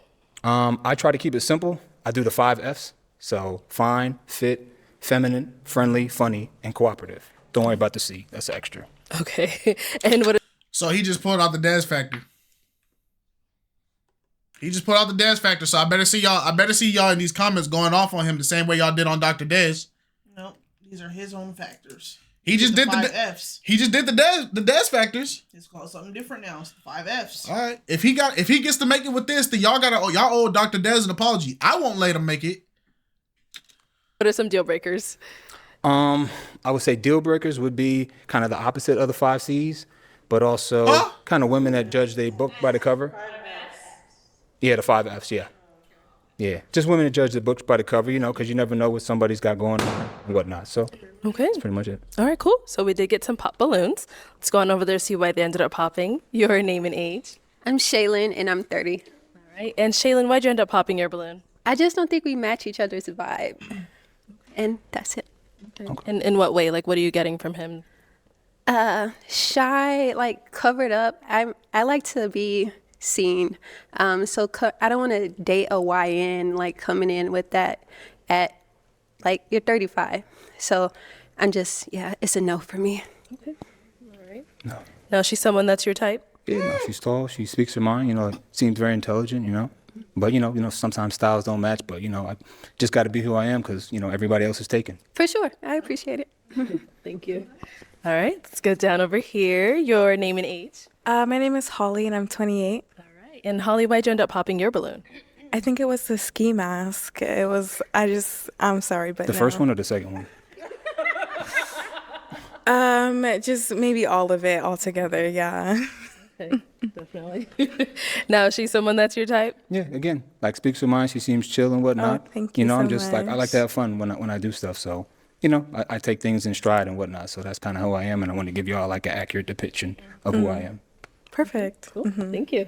I try to keep it simple. I do the 5 Fs. So fine, fit, feminine, friendly, funny, and cooperative. Don't worry about the C. That's extra. Okay. And what? So he just pulled out the dance factor. So I better see y'all in these comments going off on him the same way y'all did on Dr. Dez. Nope, these are his own factors. He just did the 5 Fs. He just did the Dez factors. It's called something different now. It's the 5 Fs. All right. If he gets to make it with this, then y'all owe Dr. Dez an apology. I won't let him make it. What are some deal breakers? I would say deal breakers would be kind of the opposite of the 5 Cs, but also kind of women that judge their book by the cover. Yeah, the 5 Fs, yeah. Yeah, just women that judge the books by the cover, you know, because you never know what somebody's got going on and whatnot. So okay, that's pretty much it. All right, cool. So we did get some pop balloons. Let's go on over there see why they ended up popping. Your name and age. I'm Shaylin, and I'm 30. All right. And Shaylin, why'd you end up popping your balloon? I just don't think we match each other's vibe. And that's it. Okay. And in what way? Like, what are you getting from him? Shy, like covered up. I like to be seen. So I don't want to date a YN like coming in with that at like you're 35. So I'm just, it's a no for me. Okay. All right. No. Now she's someone that's your type? Yeah, no, she's tall. She speaks her mind, you know, seems very intelligent, you know. But, you know, sometimes styles don't match, but, you know, I just got to be who I am because, you know, everybody else is taken. For sure. I appreciate it. Thank you. All right. Let's go down over here. Your name and age. My name is Holly, and I'm 28. All right. And Holly, why'd you end up popping your balloon? I think it was the ski mask. I'm sorry, but The first one or the second one? Just maybe all of it all together, yeah. Okay, definitely. Now, is she someone that's your type? Yeah, again, like speaks her mind. She seems chill and whatnot. Oh, thank you know, so I'm just much. like, I like to have fun when I do stuff. So, you know, I take things in stride and whatnot. So that's kind of who I am. And I want to give you all like an accurate depiction of who I am. Perfect. Cool. Thank you.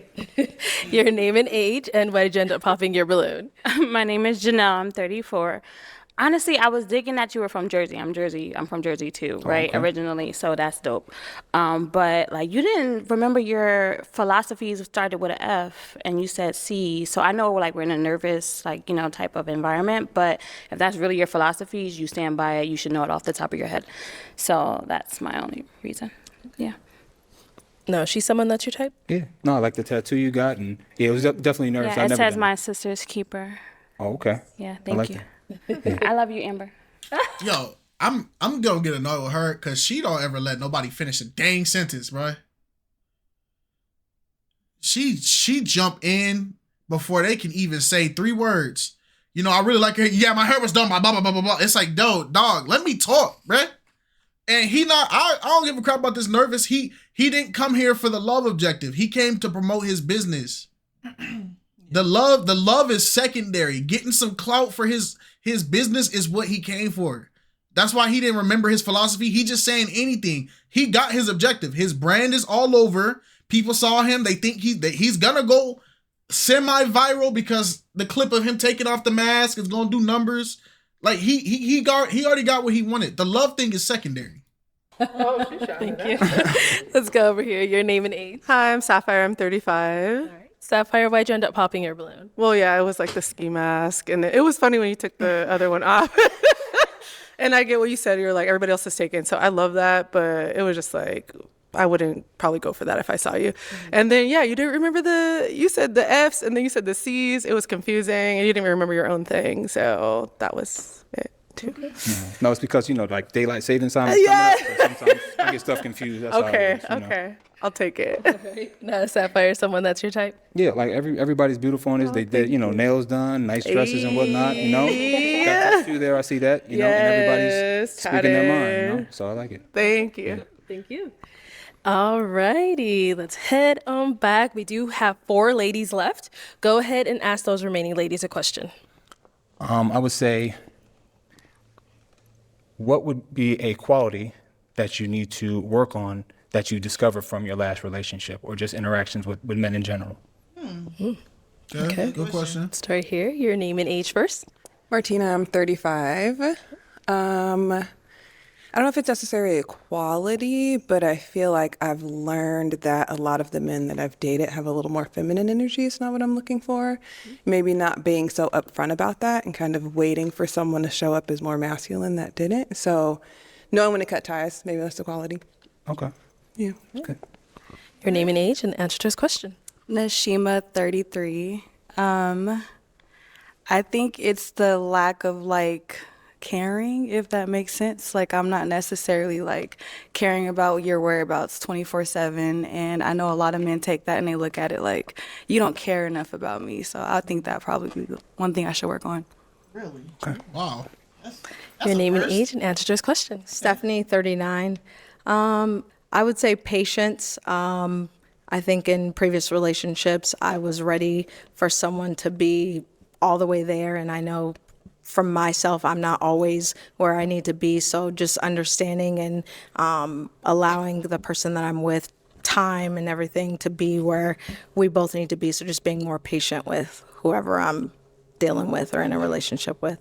Your name and age, and why did you end up popping your balloon? My name is Janelle. I'm 34. Honestly, I was digging that you were from Jersey. I'm from Jersey too, right? Okay. Originally, so that's dope. But like, you didn't remember your philosophies started with an F, and you said C. So I know like we're in a nervous, like, you know, type of environment. But if that's really your philosophies, you stand by it. You should know it off the top of your head. So that's my only reason. Yeah. No, she's someone that's your type? Yeah. No, I like the tattoo you got, and yeah, it was definitely nervous. Yeah, I it never says done my sister's keeper. Oh, okay. Yeah, I thank like you. that. I love you, Amber. Yo, I'm gonna get annoyed with her because she don't ever let nobody finish a dang sentence, bro. she jump in before they can even say 3 words. You know, I really like her. Yeah, my hair was done by blah, blah, blah, blah, blah. It's like, dog, let me talk, bruh. And I don't give a crap about this nervous. He didn't come here for the love objective. He came to promote his business. The love is secondary. Getting some clout for his business is what he came for. That's why he didn't remember his philosophy. He just saying anything. He got his objective. His brand is all over. People saw him. They think he's gonna go semi-viral because the clip of him taking off the mask is gonna do numbers. Like he already got what he wanted. The love thing is secondary. Oh, thank you. Let's go over here. Your name and age. Hi, I'm Sapphire. I'm 35. All right. Sapphire, why'd you end up popping your balloon? Well, yeah, it was like the ski mask, and it was funny when you took the other one off. And I get what you said. You're like, everybody else is taken, so I love that. But it was just like, I wouldn't probably go for that if I saw you. Mm-hmm. And then, yeah, you didn't remember you said the F's, and then you said the C's. It was confusing, and you didn't even remember your own thing. So that was it, too. Yeah. No, it's because, like daylight savings time. Yeah. Sometimes I get stuff confused. That's okay, how it is, okay. I'll take it. Okay. Now, Sapphire, someone that's your type? Yeah, like everybody's beautiful in this. They nails done, nice dresses and whatnot, Got you there, I see that, and everybody's speaking their mind, so I like it. Thank you. Yeah. Thank you. All righty, let's head on back. We do have 4 ladies left. Go ahead and ask those remaining ladies a question. I would say, what would be a quality that you need to work on that you discovered from your last relationship or just interactions with men in general? Okay, good question. Let's start here. Your name and age first. Martina, I'm 35. I don't know if it's necessarily a quality, but I feel like I've learned that a lot of the men that I've dated have a little more feminine energy. It's not what I'm looking for. Maybe not being so upfront about that and kind of waiting for someone to show up as more masculine that didn't. So knowing when to cut ties, maybe that's the quality. Okay. Yeah. Okay. Your name and age and answer to his question. Nashima, 33. I think it's the lack of caring, if that makes sense. I'm not necessarily caring about your whereabouts 24/7, and I know a lot of men take that and they look at it like you don't care enough about me. So I think that probably be one thing I should work on. Really? Okay. Wow. That's your name and age and answer to his question. Stephanie, 39. I would say patience. I think in previous relationships, I was ready for someone to be all the way there, and I know from myself, I'm not always where I need to be. So just understanding and allowing the person that I'm with time and everything to be where we both need to be. So just being more patient with whoever I'm dealing with or in a relationship with.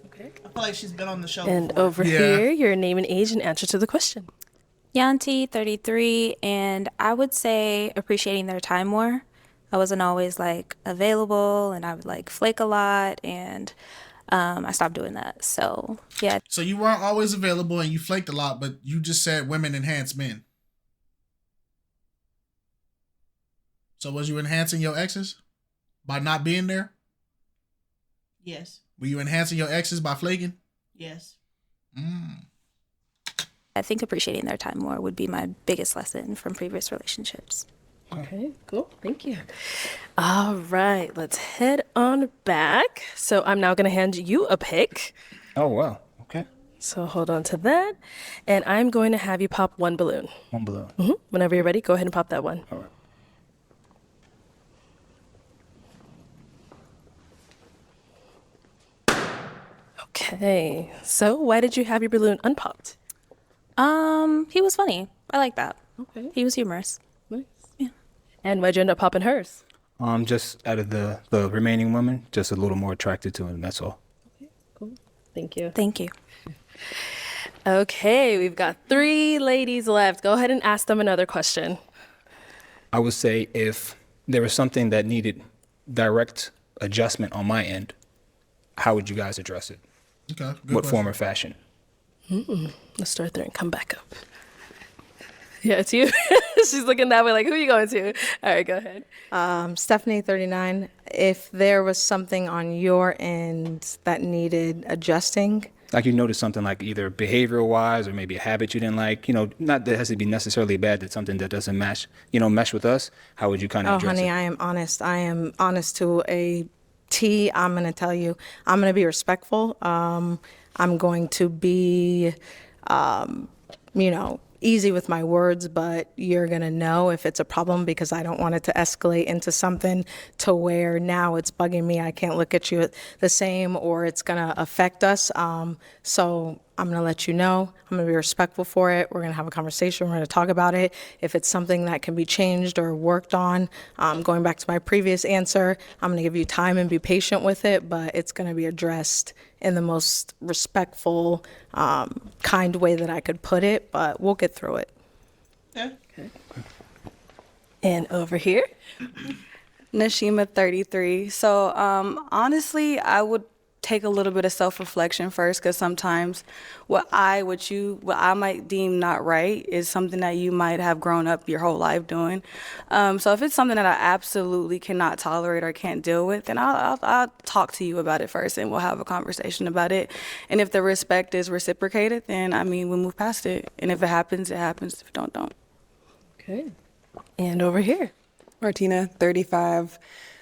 Okay. I feel like she's been on the show And before. over here, your name and age and answer to the question. Yanti, 33, and I would say appreciating their time more. I wasn't always available, and I would flake a lot, and I stopped doing that. So yeah. So you weren't always available and you flaked a lot, but you just said women enhance men. So was you enhancing your exes by not being there? Yes. Were you enhancing your exes by flaking? Yes. I think appreciating their time more would be my biggest lesson from previous relationships. Okay, cool. Thank you. All right, let's head on back. So I'm now going to hand you a pick. Oh, wow. Okay. So hold on to that. And I'm going to have you pop one balloon. One balloon. Mm-hmm. Whenever you're ready, go ahead and pop that one. All right. Okay. So why did you have your balloon unpopped? He was funny. I like that. Okay. He was humorous. Nice. Yeah. And why'd you end up popping hers? Just out of the remaining women, just a little more attracted to him. That's all. Okay, cool. Thank you. Thank you. Okay, we've got 3 ladies left. Go ahead and ask them another question. I would say if there was something that needed direct adjustment on my end, how would you guys address it? Okay. What form or fashion? Let's start there and come back up. Yeah, it's you. She's looking that way like, who are you going to? All right, go ahead. Stephanie, 39. If there was something on your end that needed adjusting, like you notice something like either behavioral wise or maybe a habit you didn't like, not that it has to be necessarily bad, that's something that doesn't mesh with us, how would you kind of Oh, address honey, it? I am honest. I am honest to a T. I'm going to tell you, I'm going to be respectful. I'm going to be, easy with my words, but you're going to know if it's a problem because I don't want it to escalate into something to where now it's bugging me. I can't look at you the same or it's going to affect us. So I'm going to let you know. I'm going to be respectful for it. We're going to have a conversation. We're going to talk about it. If it's something that can be changed or worked on, going back to my previous answer, I'm going to give you time and be patient with it, but it's going to be addressed in the most respectful, kind way that I could put it, but we'll get through it. Yeah. And over here, Nashima, 33. So honestly, I would take a little bit of self-reflection first, because sometimes what I might deem not right is something that you might have grown up your whole life doing. So if it's something that I absolutely cannot tolerate or can't deal with, then I'll talk to you about it first, and we'll have a conversation about it. And if the respect is reciprocated, then we'll move past it. And if it happens, it happens. If it don't. okay. And over here, Martina, 35.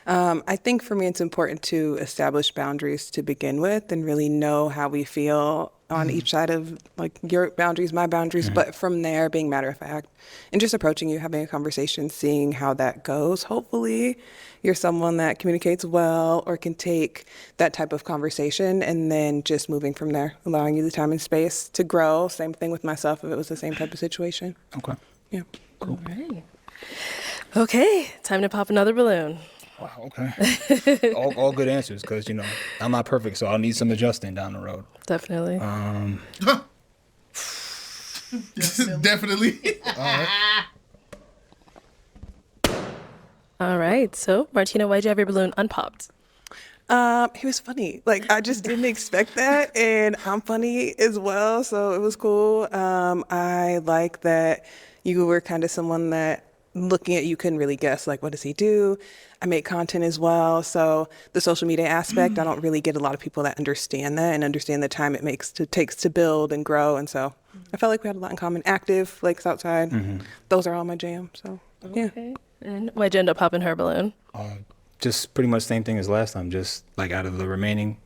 I think for me, it's important to establish boundaries to begin with and really know how we feel on each side of like your boundaries, my boundaries. But from there, being matter of fact and just approaching you, having a conversation, seeing how that goes. Hopefully you're someone that communicates well or can take that type of conversation and then just moving from there, allowing you the time and space to grow. Same thing with myself if it was the same type of situation. Okay. Yeah. Cool. all right. Okay, time to pop another balloon. Wow, okay. all good answers, because, I'm not perfect, so I'll need some adjusting down the road. Definitely. Definitely. All right. All right. So, Martina, why'd you have your balloon unpopped? He was funny. Like, I just didn't expect that, and I'm funny as well, so it was cool. I like that you were kind of someone that looking at you couldn't really guess, like, what does he do? I make content as well, so the social media aspect, I don't really get a lot of people that understand that and understand the time it takes to build and grow, and so I felt like we had a lot in common. Active, lakes outside, those are all my jam, so yeah. Okay. And why'd you end up popping her balloon? Just pretty much same thing as last time, just like out of the remaining,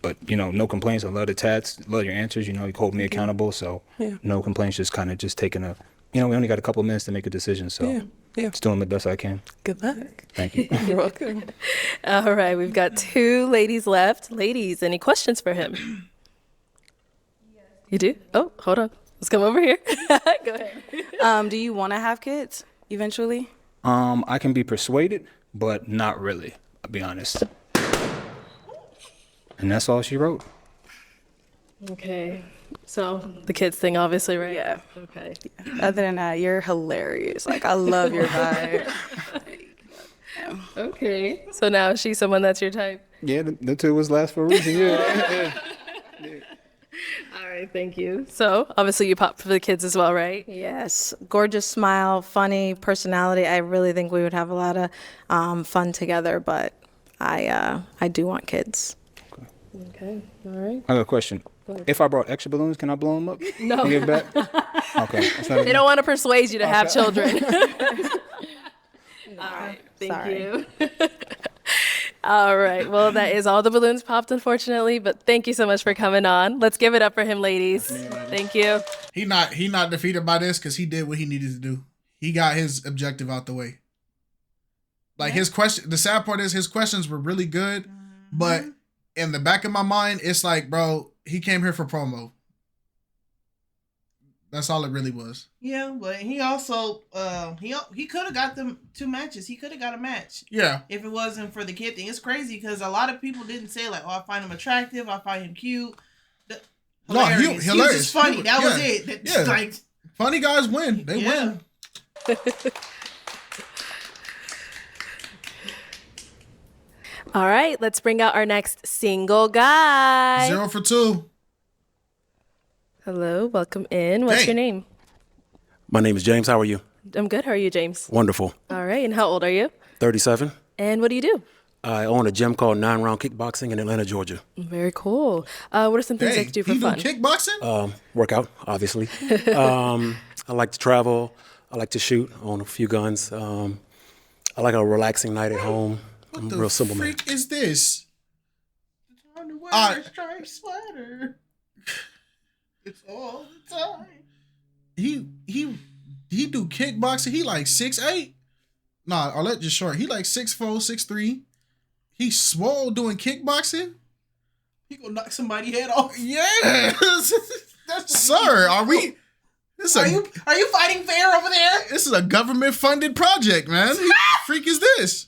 but no complaints. I love the tats, love your answers, you hold me accountable, so no complaints, just kind of just taking we only got a couple of minutes to make a decision, so just doing the best I can. Good luck. Thank you. You're welcome. All right, we've got 2 ladies left. Ladies, any questions for him? You do? Oh, hold on. Let's come over here. Go ahead. Do you want to have kids eventually? I can be persuaded, but not really, I'll be honest. And that's all she wrote. Okay. So, the kids thing, obviously, right? Yeah. Okay. Other than that, you're hilarious. Like, I love your vibe. Okay. So now she's someone that's your type? Yeah, the 2 was last for a reason, yeah. All right, thank you. So, obviously you popped for the kids as well, right? Yes, gorgeous smile, funny personality. I really think we would have a lot of fun together, but I do want kids. Okay, all right. I got a question. If I brought extra balloons, can I blow them up? No. Give back? Okay. They don't want to persuade you to have children. All right, thank you. All right, well, that is all the balloons popped, unfortunately, but thank you so much for coming on. Let's give it up for him, ladies. Thank you. He not defeated by this because he did what he needed to do. He got his objective out the way. Like his question, the sad part is his questions were really good, but in the back of my mind, it's like, bro, he came here for promo. That's all it really was. Yeah, but he also he could have got them 2 matches. He could have got a match. Yeah. If it wasn't for the kid thing. It's crazy because a lot of people didn't say like, oh, I find him attractive, I find him cute. Hilarious. He was just funny. That was it. Yeah. Like, funny guys win. They win. All right, let's bring out our next single guy. 0 for 2. Hello, welcome in. What's your name? My name is James. How are you? I'm good. How are you, James? Wonderful. All right, and how old are you? 37. And what do you do? I own a gym called 9 Round Kickboxing in Atlanta, Georgia. Very cool. What are some things that you do for he fun? do kickboxing? Workout, obviously. I like to travel. I like to shoot. I own a few guns. I like a relaxing night at home. What I'm the a real simple man. freak is this? Striped sweater. It's all the time. He do kickboxing. He like 6'8". Nah, Arlette just short. He like 6'4", 6'3". He swole doing kickboxing. He gonna knock somebody's head off. Yes. Sir, are we? Are you fighting fair over there? This is a government funded project, man. Who freak is this?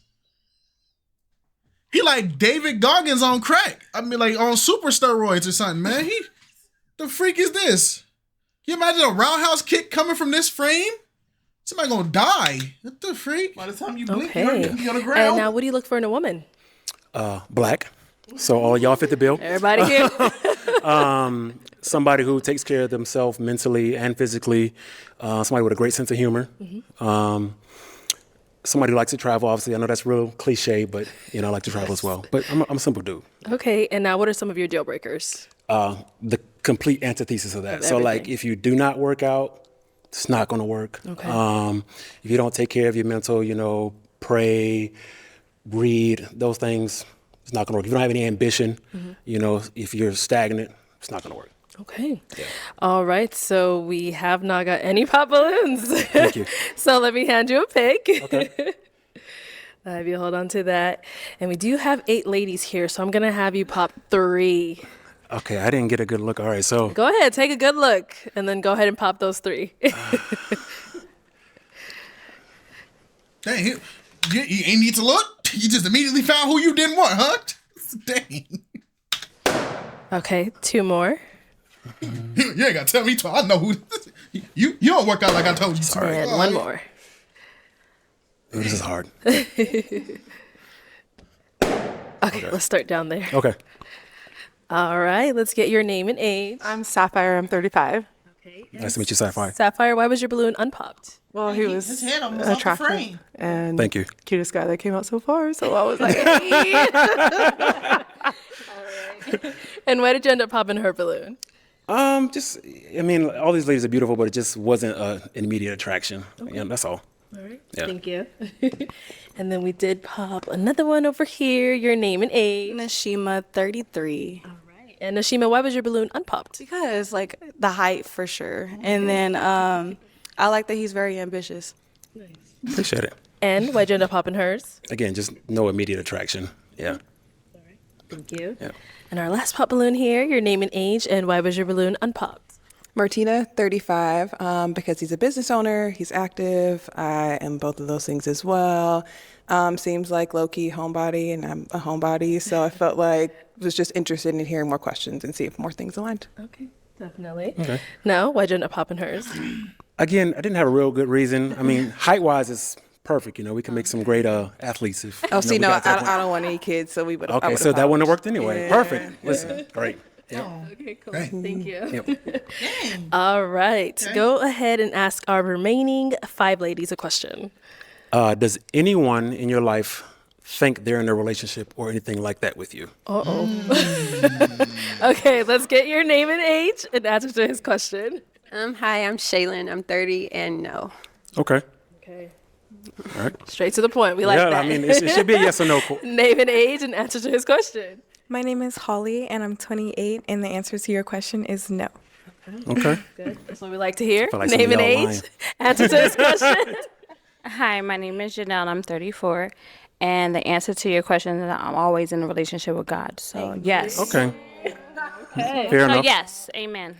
He like David Goggins on crack. I mean, like on super steroids or something, man. The freak is this? Can you imagine a roundhouse kick coming from this frame? Somebody gonna die. What the freak? By the time you blink, you're Okay. gonna be on the And ground. now, what do you look for in a woman? Black. So all y'all fit the bill. Everybody here. Somebody who takes care of themselves mentally and physically. Somebody with a great sense of humor. Somebody who likes to travel. Obviously, I know that's real cliche, but I like to travel as well. But I'm a simple dude. Okay, and now what are some of your deal breakers? The complete antithesis of that. Of So like, everything. if you do not work out, it's not going to work. Okay. If you don't take care of your mental, pray, read, those things, it's not going to work. If you don't have any ambition, if you're stagnant, it's not going to work. Okay. Yeah. All right. So we have not got any pop balloons. Thank you. So let me hand you a pick. Okay. Have you hold on to that. And we do have 8 ladies here, so I'm going to have you pop 3. Okay, I didn't get a good look. All right, so Go ahead. Take a good look, and then go ahead and pop those 3. Dang, you ain't need to look. You just immediately found who you didn't want, huh? Dang. Okay. 2 more. You ain't gotta tell me twice. I know who. You don't work out like I told you to. And All one right. more. Ooh, this is hard. Okay, let's start down there. Okay. All right. Let's get your name and age. I'm Sapphire. I'm 35. Okay. Nice to meet you, Sapphire. Sapphire, why was your balloon unpopped? Well, he was His head almost off the attractive frame. and Thank you. cutest guy that came out so far. So I was like, And why did you end up popping her balloon? All these ladies are beautiful, but it just wasn't an immediate attraction. Okay. That's all. All right. Yeah. Thank you. And then we did pop another one over here. Your name and age. Nashima, 33. All right. And Nashima, why was your balloon unpopped? Because like the height for sure. And then I like that he's very ambitious. Appreciate it. And why'd you end up popping hers? Again, just no immediate attraction. Yeah. Thank you. Yeah. And our last pop balloon here, your name and age, and why was your balloon unpopped? Martina, 35, because he's a business owner, he's active. I am both of those things as well. Seems like low-key homebody, and I'm a homebody, so I felt like I was just interested in hearing more questions and see if more things aligned. Okay, definitely. Okay. No, why'd you end up popping hers? Again, I didn't have a real good reason. I mean, height-wise, it's perfect. We can make some great athletes. If, Oh, see, we no, got to that I don't want any kids, so we would. Okay, so that wouldn't have worked anyway. Yeah. Perfect. Listen, great. Yep. Okay, cool. Hey. Thank you. Yep. All right. Okay. Go ahead and ask our remaining 5 ladies a question. Does anyone in your life think they're in a relationship or anything like that with you? Okay, let's get your name and age and answer to his question. Hi, I'm Shaylin. I'm 30, and no. Okay. Okay. All right. Straight to the point. We like Yeah, that. I mean, it should be a yes or no. Name and age and answer to his question. My name is Holly, and I'm 28, and the answer to your question is no. Okay. Good. That's what we like to hear. feel like Name some and of y'all age. lying. Answer to his question. Hi, my name is Janelle. I'm 34. And the answer to your question is that I'm always in a relationship with God. So, yes. Okay. Okay. Fair So, enough. yes. Amen.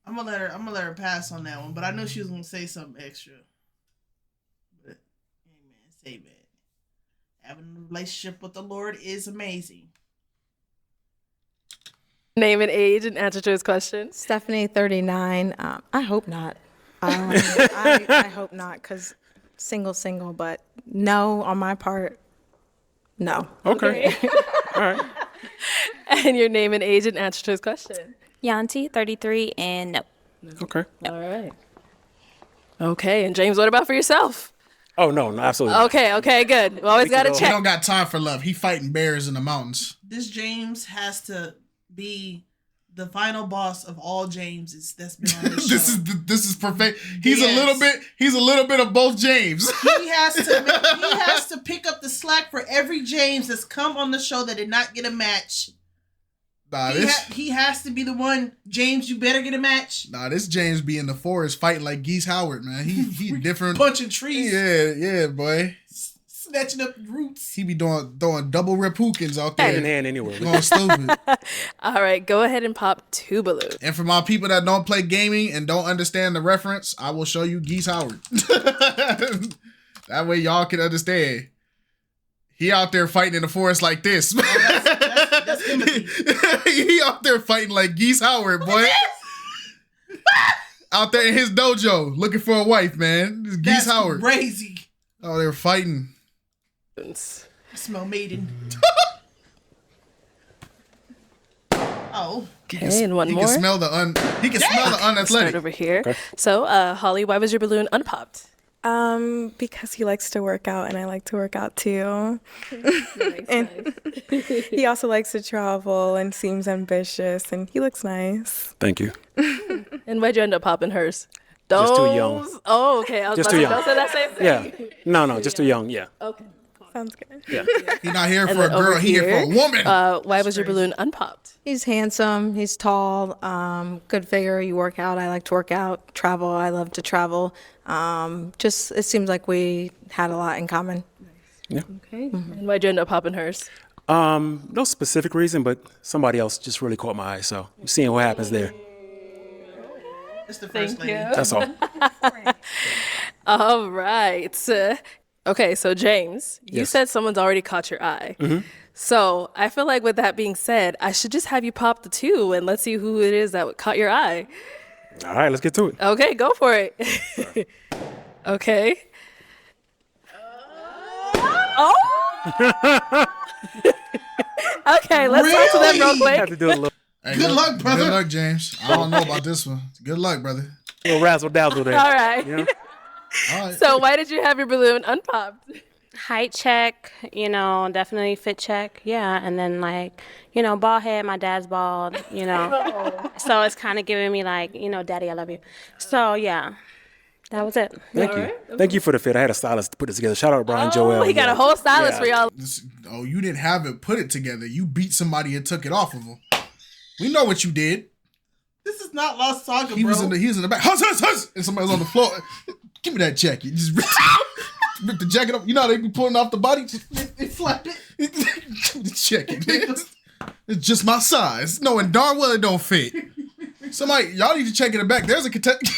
I'm gonna let her pass on that one, but I knew she was gonna say something extra. But amen, say that. Having a relationship with the Lord is amazing. Name and age and answer to his question. Stephanie, 39. I hope not. I hope not, because single, but no on my part. No. Okay. All right. And your name and age and answer to his question. Yanti, 33, and no. Okay. All right. Okay, and James, what about for yourself? Oh, no, absolutely. Okay, good. We always got to He check. don't got time for love. He fighting bears in the mountains. This James has to be the final boss of all Jameses that's been on this show. This is perfect. He's a little bit of both James. He has to pick up the slack for every James that's come on the show that did not get a match. He has to be the one. James, you better get a match. Nah, this James be in the forest fighting like Geese Howard, man. He different. Punching trees. Yeah, boy. Snatching up roots. He be throwing double Repookins out there. Hand in hand anywhere. Going stupid. All right, go ahead and pop 2 balloons. And for my people that don't play gaming and don't understand the reference, I will show you Geese Howard. That way y'all can understand. He out there fighting in the forest like this. That's He out there fighting like Geese Howard, boy. Out there in his dojo looking for a wife, man. This Geese Howard. Crazy. Oh, they're fighting. I smell maiden. Oh. Okay, and one more. He can smell the unathletic. Start over here. Okay. So, Holly, why was your balloon unpopped? Because he likes to work out and I like to work out too. And he also likes to travel and seems ambitious and he looks nice. Thank you. And why'd you end up popping hers? Just too young. Oh, okay. I was Just about too to young. say that same thing. Yeah. No, just too young. Yeah. Okay. Sounds good. Yeah. He's not here And for a then over girl. He here for a woman. Why was your balloon unpopped? He's handsome. He's tall. Good figure. You work out. I like to work out. Travel. I love to travel. Just it seems like we had a lot in common. Yeah. Okay. And why'd you end up popping hers? No specific reason, but somebody else just really caught my eye. So seeing what happens there. It's the first lady. That's all. All right. Okay, so James, you said someone's already caught your eye. Mm-hmm. So I feel like with that being said, I should just have you pop the 2 and let's see who it is that caught your eye. All right, let's get to it. Okay, go for it. Okay. Oh! Okay, let's talk to them real quick. Have to do a little, Hey, good luck, brother. Good luck, James. I don't know about this one. Good luck, brother. little razzle dazzle there. All right. You know? All right. So why did you have your balloon unpopped? Height check, definitely fit check. Yeah. And then bald head, my dad's bald, So it's kind of giving me daddy, I love you. So yeah, that was it. Thank you. Thank you for the fit. I had a stylist to put it together. Shout out Brian Joel. He got a whole stylist for y'all. Oh, you didn't have it put it together. You beat somebody and took it off of him. We know what you did. This is not Lost Saga, He bro. was in the back. Huss! And somebody was on the floor. Give me that jacket. Just rip the jacket up. You know how they be pulling off the body? Just flap it. Give me the jacket, man. It's just my size. Knowing darn well it don't fit. Somebody, y'all need to check in the back. There's a contestant.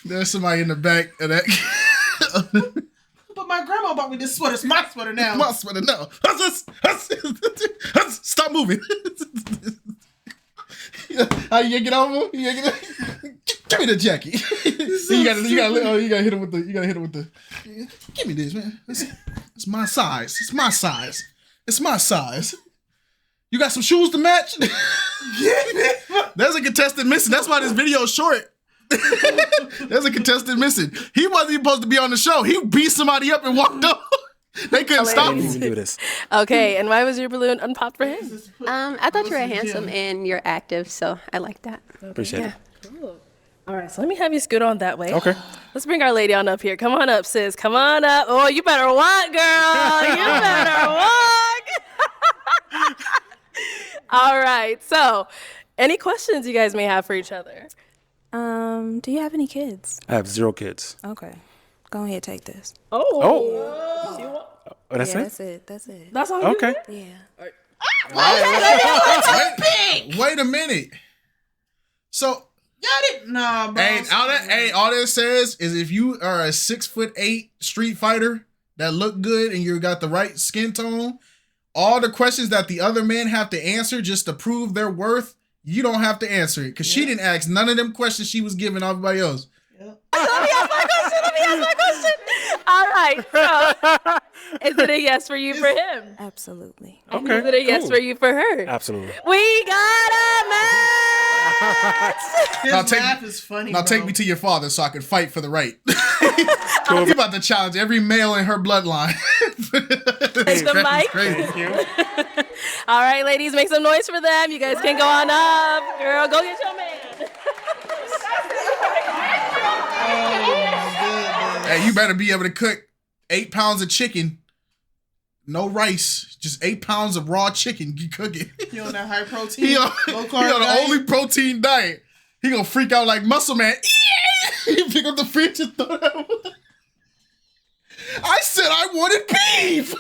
There's somebody in the back of that. But my grandma bought me this sweater. It's my sweater now. My sweater now. Stop moving. How you get over? Give me the jacket. You gotta hit him with the. Give me this, man. It's my size. It's my size. It's my size. You got some shoes to match? There's a contestant missing. That's why this video is short. There's a contestant missing. He wasn't even supposed to be on the show. He beat somebody up and walked off. They couldn't stop him. Do this. Okay, and why was your balloon unpopped for him? I thought you were handsome and you're active, so I like that. Appreciate it. Cool. All right, so let me have you scoot on that way. Okay. Let's bring our lady on up here. Come on up, sis. Come on up. Oh, you better walk, girl. You better walk. All right, so any questions you guys may have for each other? Do you have any kids? I have 0 kids. Okay. Go ahead, take this. Oh, that's Yeah, it? that's it. That's it. That's all. Okay. Yeah. Wait a minute. So Got it? Nah, bro. all that says is if you are a 6'8" street fighter that look good and you got the right skin tone, all the questions that the other men have to answer just to prove their worth, you don't have to answer it. Because she didn't ask none of them questions she was giving everybody else. Let me ask my question. All right. So, is it a yes for you for him? Absolutely. Okay. Is it a yes for you for her? Absolutely. We got a match. His Now take- laugh is funny. Now take me to your father so I can fight for the right. You about to challenge every male in her bloodline. Take the mic. Crazy. All right, ladies, make some noise for them. You guys can go on up. Girl, go get your man. Hey, you better be able to cook 8 pounds of chicken. No rice, just 8 pounds of raw chicken. You cook it. He on that high protein, He on, low he carb on the diet. only protein diet. He gonna freak out like Muscle Man. He pick up the fridge and throw that away. I said I wanted beef.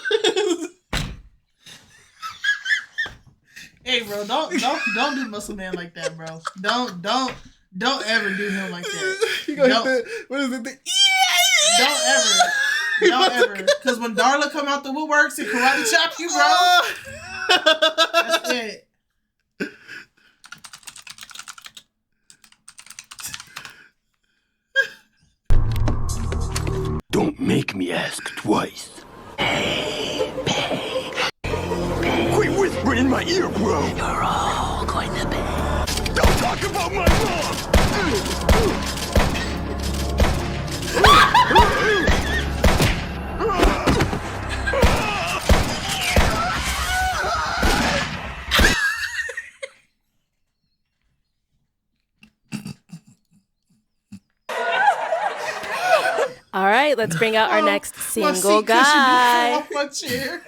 Hey, bro, don't do Muscle Man like that, bro. Don't ever do him like that. He gonna Don't- hit the, what is it? Don't ever. Because when Darla come out the woodworks and karate chop you, bro, that's it. Don't make me ask twice. Hey, pay. Quit whispering in my ear, bro. You're all going to pay. Don't talk about my All right, let's bring out our next My single seat cushion guy. just fell off my chair.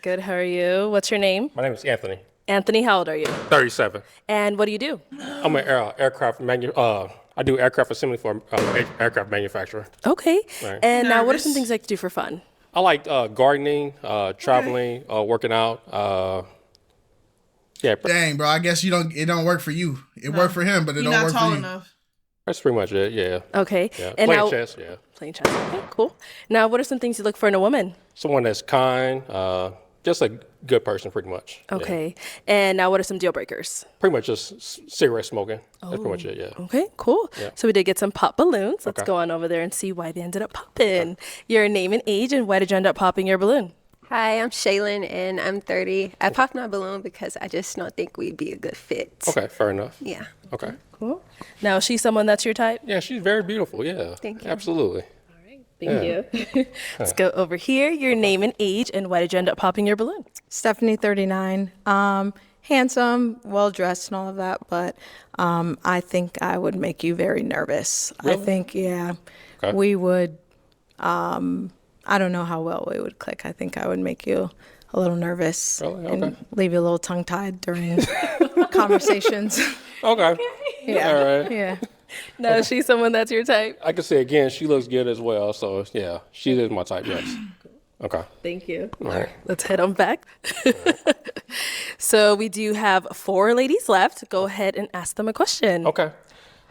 Good, how are you? What's your name? My name is Anthony. Anthony, how old are you? 37. And what do you do? I'm an aircraft I do aircraft assembly for aircraft manufacturer. Okay. Right. And now, what are Nervous? some things you like to do for fun? I like gardening, traveling, working out. Yeah, Dang, bro. I guess it don't work for you. It worked for him, but it You're don't not work tall for you. enough. that's pretty much it. Yeah. Okay. Yeah. And Playing now, chess. Yeah. Playing chess. Okay, cool. Now, what are some things you look for in a woman? Someone that's kind, just a good person, pretty much. Yeah. Okay. And now, what are some deal breakers? Pretty much just cigarette smoking. That's pretty much it. Yeah. Okay, cool. Yeah. So we did get some pop balloons. Let's Okay. go on over there and see why they ended up popping. Your name and age, and why did you end up popping your balloon? Hi, I'm Shaylin, and I'm 30. I popped my balloon because I just don't think we'd be a good fit. Okay. Fair enough. Yeah. Okay. Cool. Now, is she someone that's your type? Yeah, she's very beautiful. Yeah. Thank you. Absolutely. Thank you. Let's go over here. Your name and age, and why did you end up popping your balloon? Stephanie, 39. Handsome, well dressed, and all of that, but I think I would make you very nervous. I think, Okay. we would. I don't know how well we would click. I think I would make you a little nervous Really? and Okay. leave you a little tongue tied during conversations. Okay. Yeah. All right. Yeah. No, is she someone that's your type? I can say again, she looks good as well. So yeah, she is my type. Yes. Okay. Thank you. All right. Let's head on back. So we do have 4 ladies left. Go ahead and ask them a question. Okay.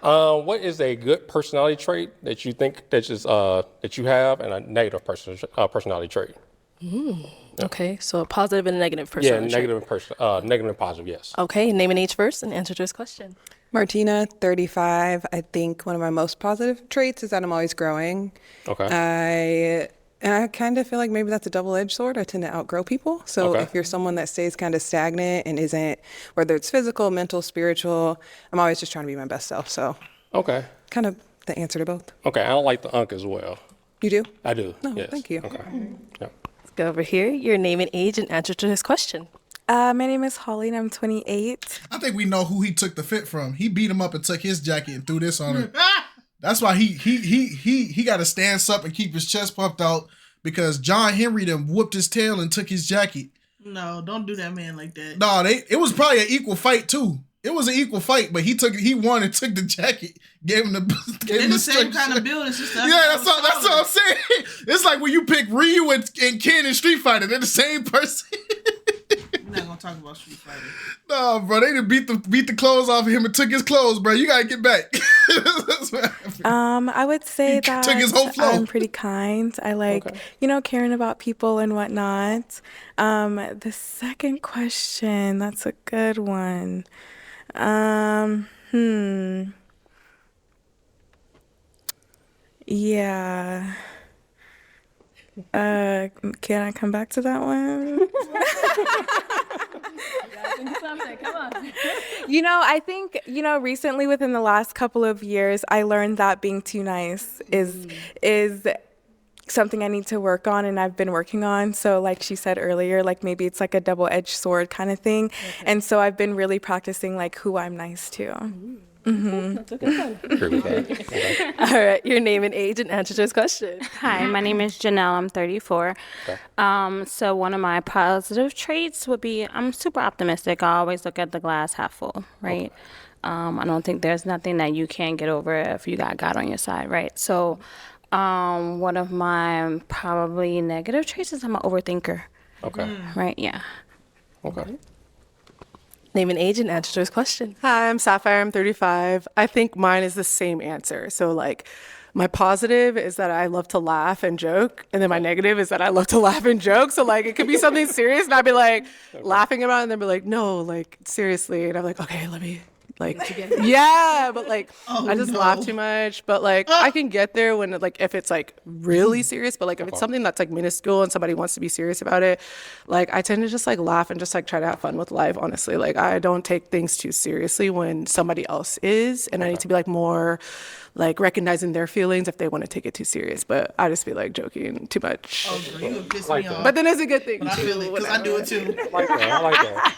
What is a good personality trait that you think that is that you have, and a negative personality trait? Okay, so a positive and a negative Yeah, personality trait. negative and positive. Yes. Okay, name and age first and answer to this question. Martina, 35. I think one of my most positive traits is that I'm always growing. Okay. I kind of feel like maybe that's a double-edged sword. I tend to outgrow people. So Okay. if you're someone that stays kind of stagnant and isn't, whether it's physical, mental, spiritual, I'm always just trying to be my best self. So Okay. kind of the answer to both. Okay. I don't like the unk as well. You do? I do. No, Yes. thank you. Okay. Yeah. Let's go over here. Your name and age and answer to this question. My name is Holly, and I'm 28. I think we know who he took the fit from. He beat him up and took his jacket and threw this on her. That's why he got to stand up and keep his chest puffed out because John Henry then whooped his tail and took his jacket. No, don't do that man like that. No, it was probably an equal fight too. It was an equal fight, but he won and took the jacket, gave him the They're the same kind of build. It's just that. Yeah, that's what I'm saying. It's like when you pick Ryu and Ken in Street Fighter, they're the same person. We're not gonna talk about Street Fighter. No, bro, they done beat the clothes off of him and took his clothes, bro. You gotta get back. That's what happened. I would say that took his whole flow. I'm pretty kind. I like, caring about people and whatnot. The second question, that's a good one. Yeah. Can I come back to that one? Come on. You know, I think, you know, recently within the last couple of years, I learned that being too nice is something I need to work on, and I've been working on. So like she said earlier, like maybe it's like a double-edged sword kind of thing. Okay. And so I've been really practicing like who I'm nice to. Mm-hmm. That's a good one. All right, your name and age and answer to this question. Hi, my name is Janelle. I'm 34. Okay. So one of my positive traits would be I'm super optimistic. I always look at the glass half full, right? Okay. I don't think there's nothing that you can't get over if you got God on your side, right? So one of my probably negative traits is I'm an overthinker. Okay. Right, yeah. Okay. Name and age and answer to his question. Hi, I'm Sapphire. I'm 35. I think mine is the same answer. So like my positive is that I love to laugh and joke. And then my negative is that I love to laugh and joke. So like it could be something serious and I'd be like laughing about it and then be like, no, like seriously. And I'm like, okay, let me like, yeah, but like I just laugh too much. But like I can get there when like if it's like really serious, but like if it's something that's like minuscule and somebody wants to be serious about it, like I tend to just like laugh and just like try to have fun with life, honestly. Like I don't take things too seriously when somebody else is, and I need to be like more like recognizing their feelings if they want to take it too serious. But I just be like joking too much. Oh, girl, you would piss me off. But then it's a good thing. But I feel it because I do it too. I like that.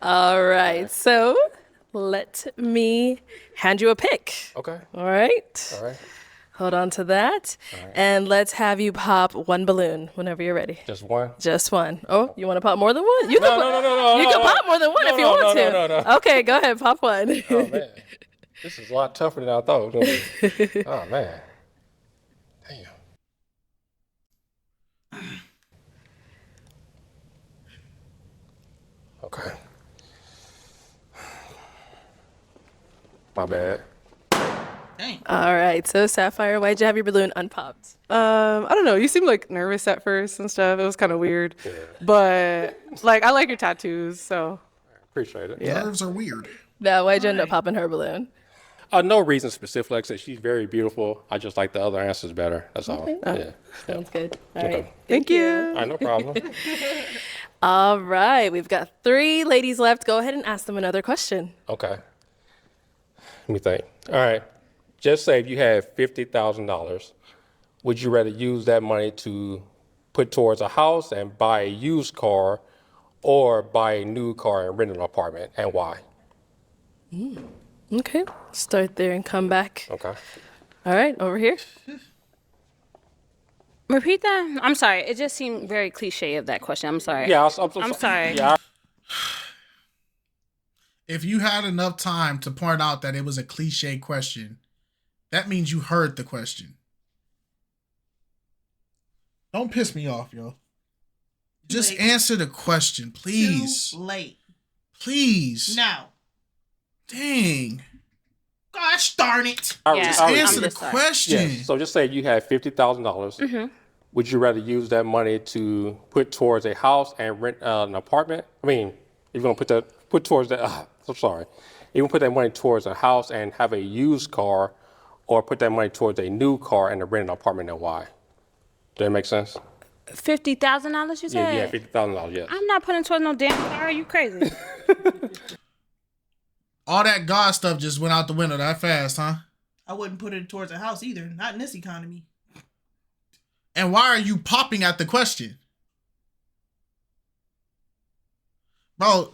All right, so let me hand you a pick. Okay. All right. All right. Hold on to that. All right. And let's have you pop one balloon whenever you're ready. Just one? Just one. Oh, you want to pop more than one? You can No. You can pop more than one if you want to. No. Okay, go ahead, pop one. Oh, man. This is a lot tougher than I thought. Oh, man. Damn. Okay. My bad. Dang. All right, so Sapphire, why'd you have your balloon unpopped? I don't know. You seemed like nervous at first and stuff. It was kind of weird. Yeah. But like I like your tattoos, so. Appreciate it. Yeah. Nerves are weird. Now, why'd you end up popping her balloon? No reason specific. Like I said, she's very beautiful. I just like the other answers better. That's all. Okay. Yeah. Sounds good. All Okay. right. Thank you. All right, no problem. All right, we've got 3 ladies left. Go ahead and ask them another question. Okay. Let me think. All right. Just say if you had $50,000, would you rather use that money to put towards a house and buy a used car, or buy a new car and rent an apartment, and why? Okay, start there and come back. Okay. All right, over here. Repeat that. I'm sorry. It just seemed very cliche of that question. I'm sorry. Yeah, I'm sorry. Yeah. If you had enough time to point out that it was a cliche question, that means you heard the question. Don't piss me off, yo. Just answer the question, please. Too late. Please. Now. Dang. Gosh darn it. Just answer the question. Yeah. So just say you had $50,000. Would you rather use that money to put towards a house and rent an apartment? I mean, if you're going to put towards that, I'm sorry. You can put that money towards a house and have a used car, or put that money towards a new car and rent an apartment, and why? Does that make sense? $50,000, you said? Yeah, $50,000, yes. I'm not putting towards no damn car. Are you crazy? All that God stuff just went out the window that fast, huh? I wouldn't put it towards a house either. Not in this economy. And why are you popping at the question? Bro,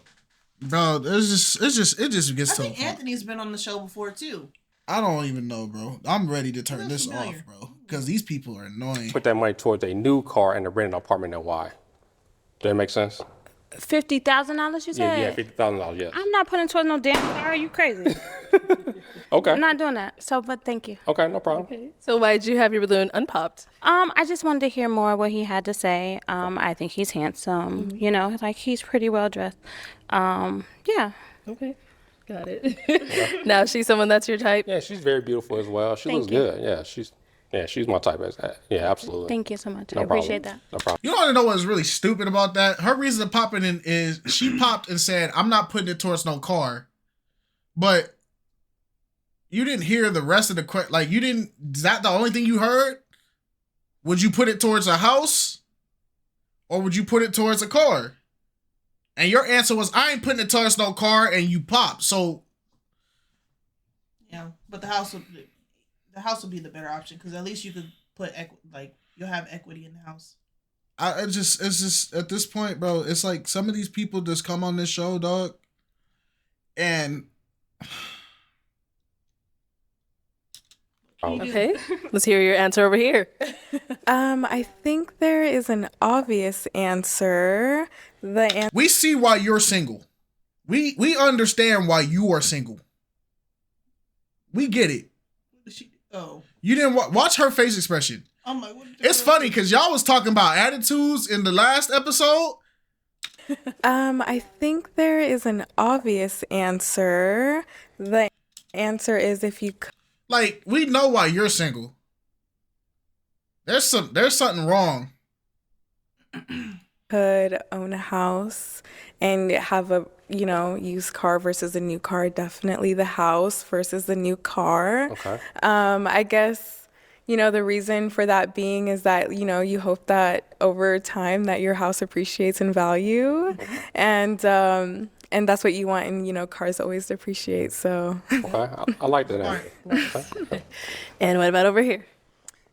it just gets so. I think Anthony's been on the show before too. I don't even know, bro. I'm ready to turn this off, bro, because these people are annoying. Put that money towards a new car and rent an apartment, and why? Does that make sense? $50,000, you said? Yeah, $50,000, yes. I'm not putting towards no damn car. Are you crazy? Okay. I'm not doing that. So, but thank you. Okay, no problem. Okay. So why'd you have your balloon unpopped? I just wanted to hear more what he had to say. I think he's handsome. You know, like he's pretty well dressed. Yeah. Okay. Got it. Now, she's someone that's your type? Yeah, she's very beautiful as well. She looks good. Yeah, she's my type. Yeah, absolutely. Thank you so much. No I appreciate that. No problem. You want to know what's really stupid about that? Her reason of popping in is she popped and said, I'm not putting it towards no car. But you didn't hear the rest of the question. Like, you didn't, is that the only thing you heard? Would you put it towards a house or would you put it towards a car? And your answer was, I ain't putting it towards no car, and you pop. So, yeah, but the house would be the better option because at least you could put you'll have equity in the house. It's just at this point, bro. It's like some of these people just come on this show, dog, and Okay, let's hear your answer over here. I think there is an obvious answer. We see why you're single. We understand why you are single. We get it. Oh, you didn't watch her face expression. I'm like, it's funny because y'all was talking about attitudes in the last episode. I think there is an obvious answer. The answer is if you like, we know why you're single. There's something wrong. could own a house and have a used car versus a new car, definitely the house versus the new car. Okay. I guess the reason for that being is that you hope that over time that your house appreciates in value, and that's what you want, and cars always depreciate. So Okay, I like that answer. Okay. And what about over here?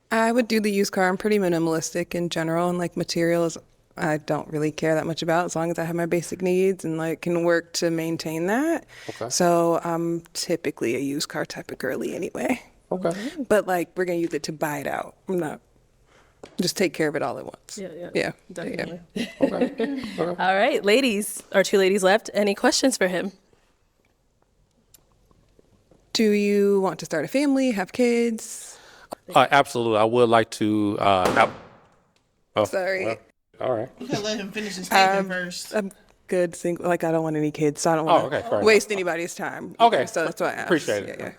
I would do the used car. I'm pretty minimalistic in general, and like materials I don't really care that much about as long as I have my basic needs and like can work to maintain that. Okay. So I'm typically a used car type of girly anyway. Okay. But like we're gonna use it to buy it out. I'm not just take care of it all at once. Yeah. Definitely. Okay. All right, ladies, our two ladies left. Any questions for him? Do you want to start a family, have kids? Absolutely. I would like to have. Oh, Sorry. well, all right. You can let him finish his statement first. I'm good single. Like I don't want any kids, so I don't want fair to enough. waste anybody's time. Okay. So that's why I asked. Appreciate it. Yeah.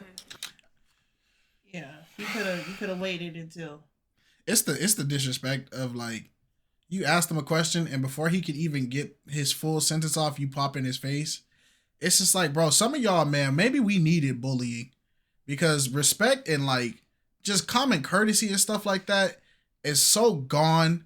Yeah, you could have waited until. It's the disrespect of like, you asked him a question and before he could even get his full sentence off, you pop in his face. It's just like, bro, some of y'all, man, maybe we needed bullying because respect and like just common courtesy and stuff like that is so gone.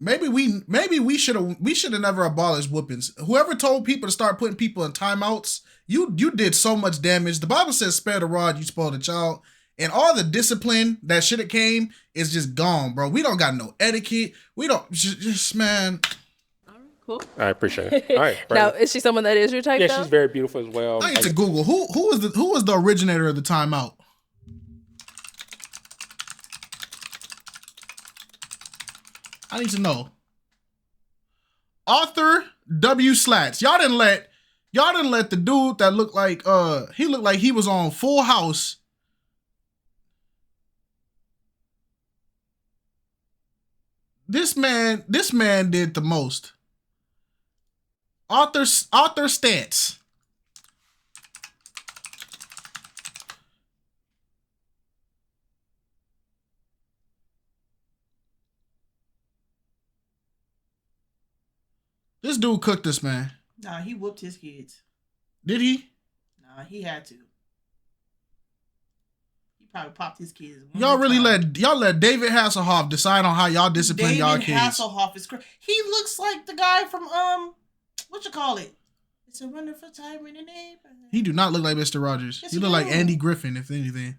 Maybe we should have never abolished whoopings. Whoever told people to start putting people in timeouts, you did so much damage. The Bible says, "Spare the rod, you spoil the child." And all the discipline that should have came is just gone, bro. We don't got no etiquette. We don't just man. Cool. I appreciate it. All right. Now, is she someone that is your type? Yeah, though? she's very beautiful as well. I need to Google who was the originator of the timeout. I need to know. Arthur W. Slats. Y'all didn't let the dude that looked like he was on Full House. This man did the most. Arthur Stantz. This dude cooked this man. Nah, he whooped his kids. Did he? Nah, he had to. He probably popped his kids. Y'all let David Hasselhoff decide on how y'all discipline y'all kids. David Hasselhoff is crazy. He looks like the guy from what you call it? It's a wonderful time in the neighborhood. He do not look like Mr. Rogers. Yes, He look like Andy Griffin, if anything.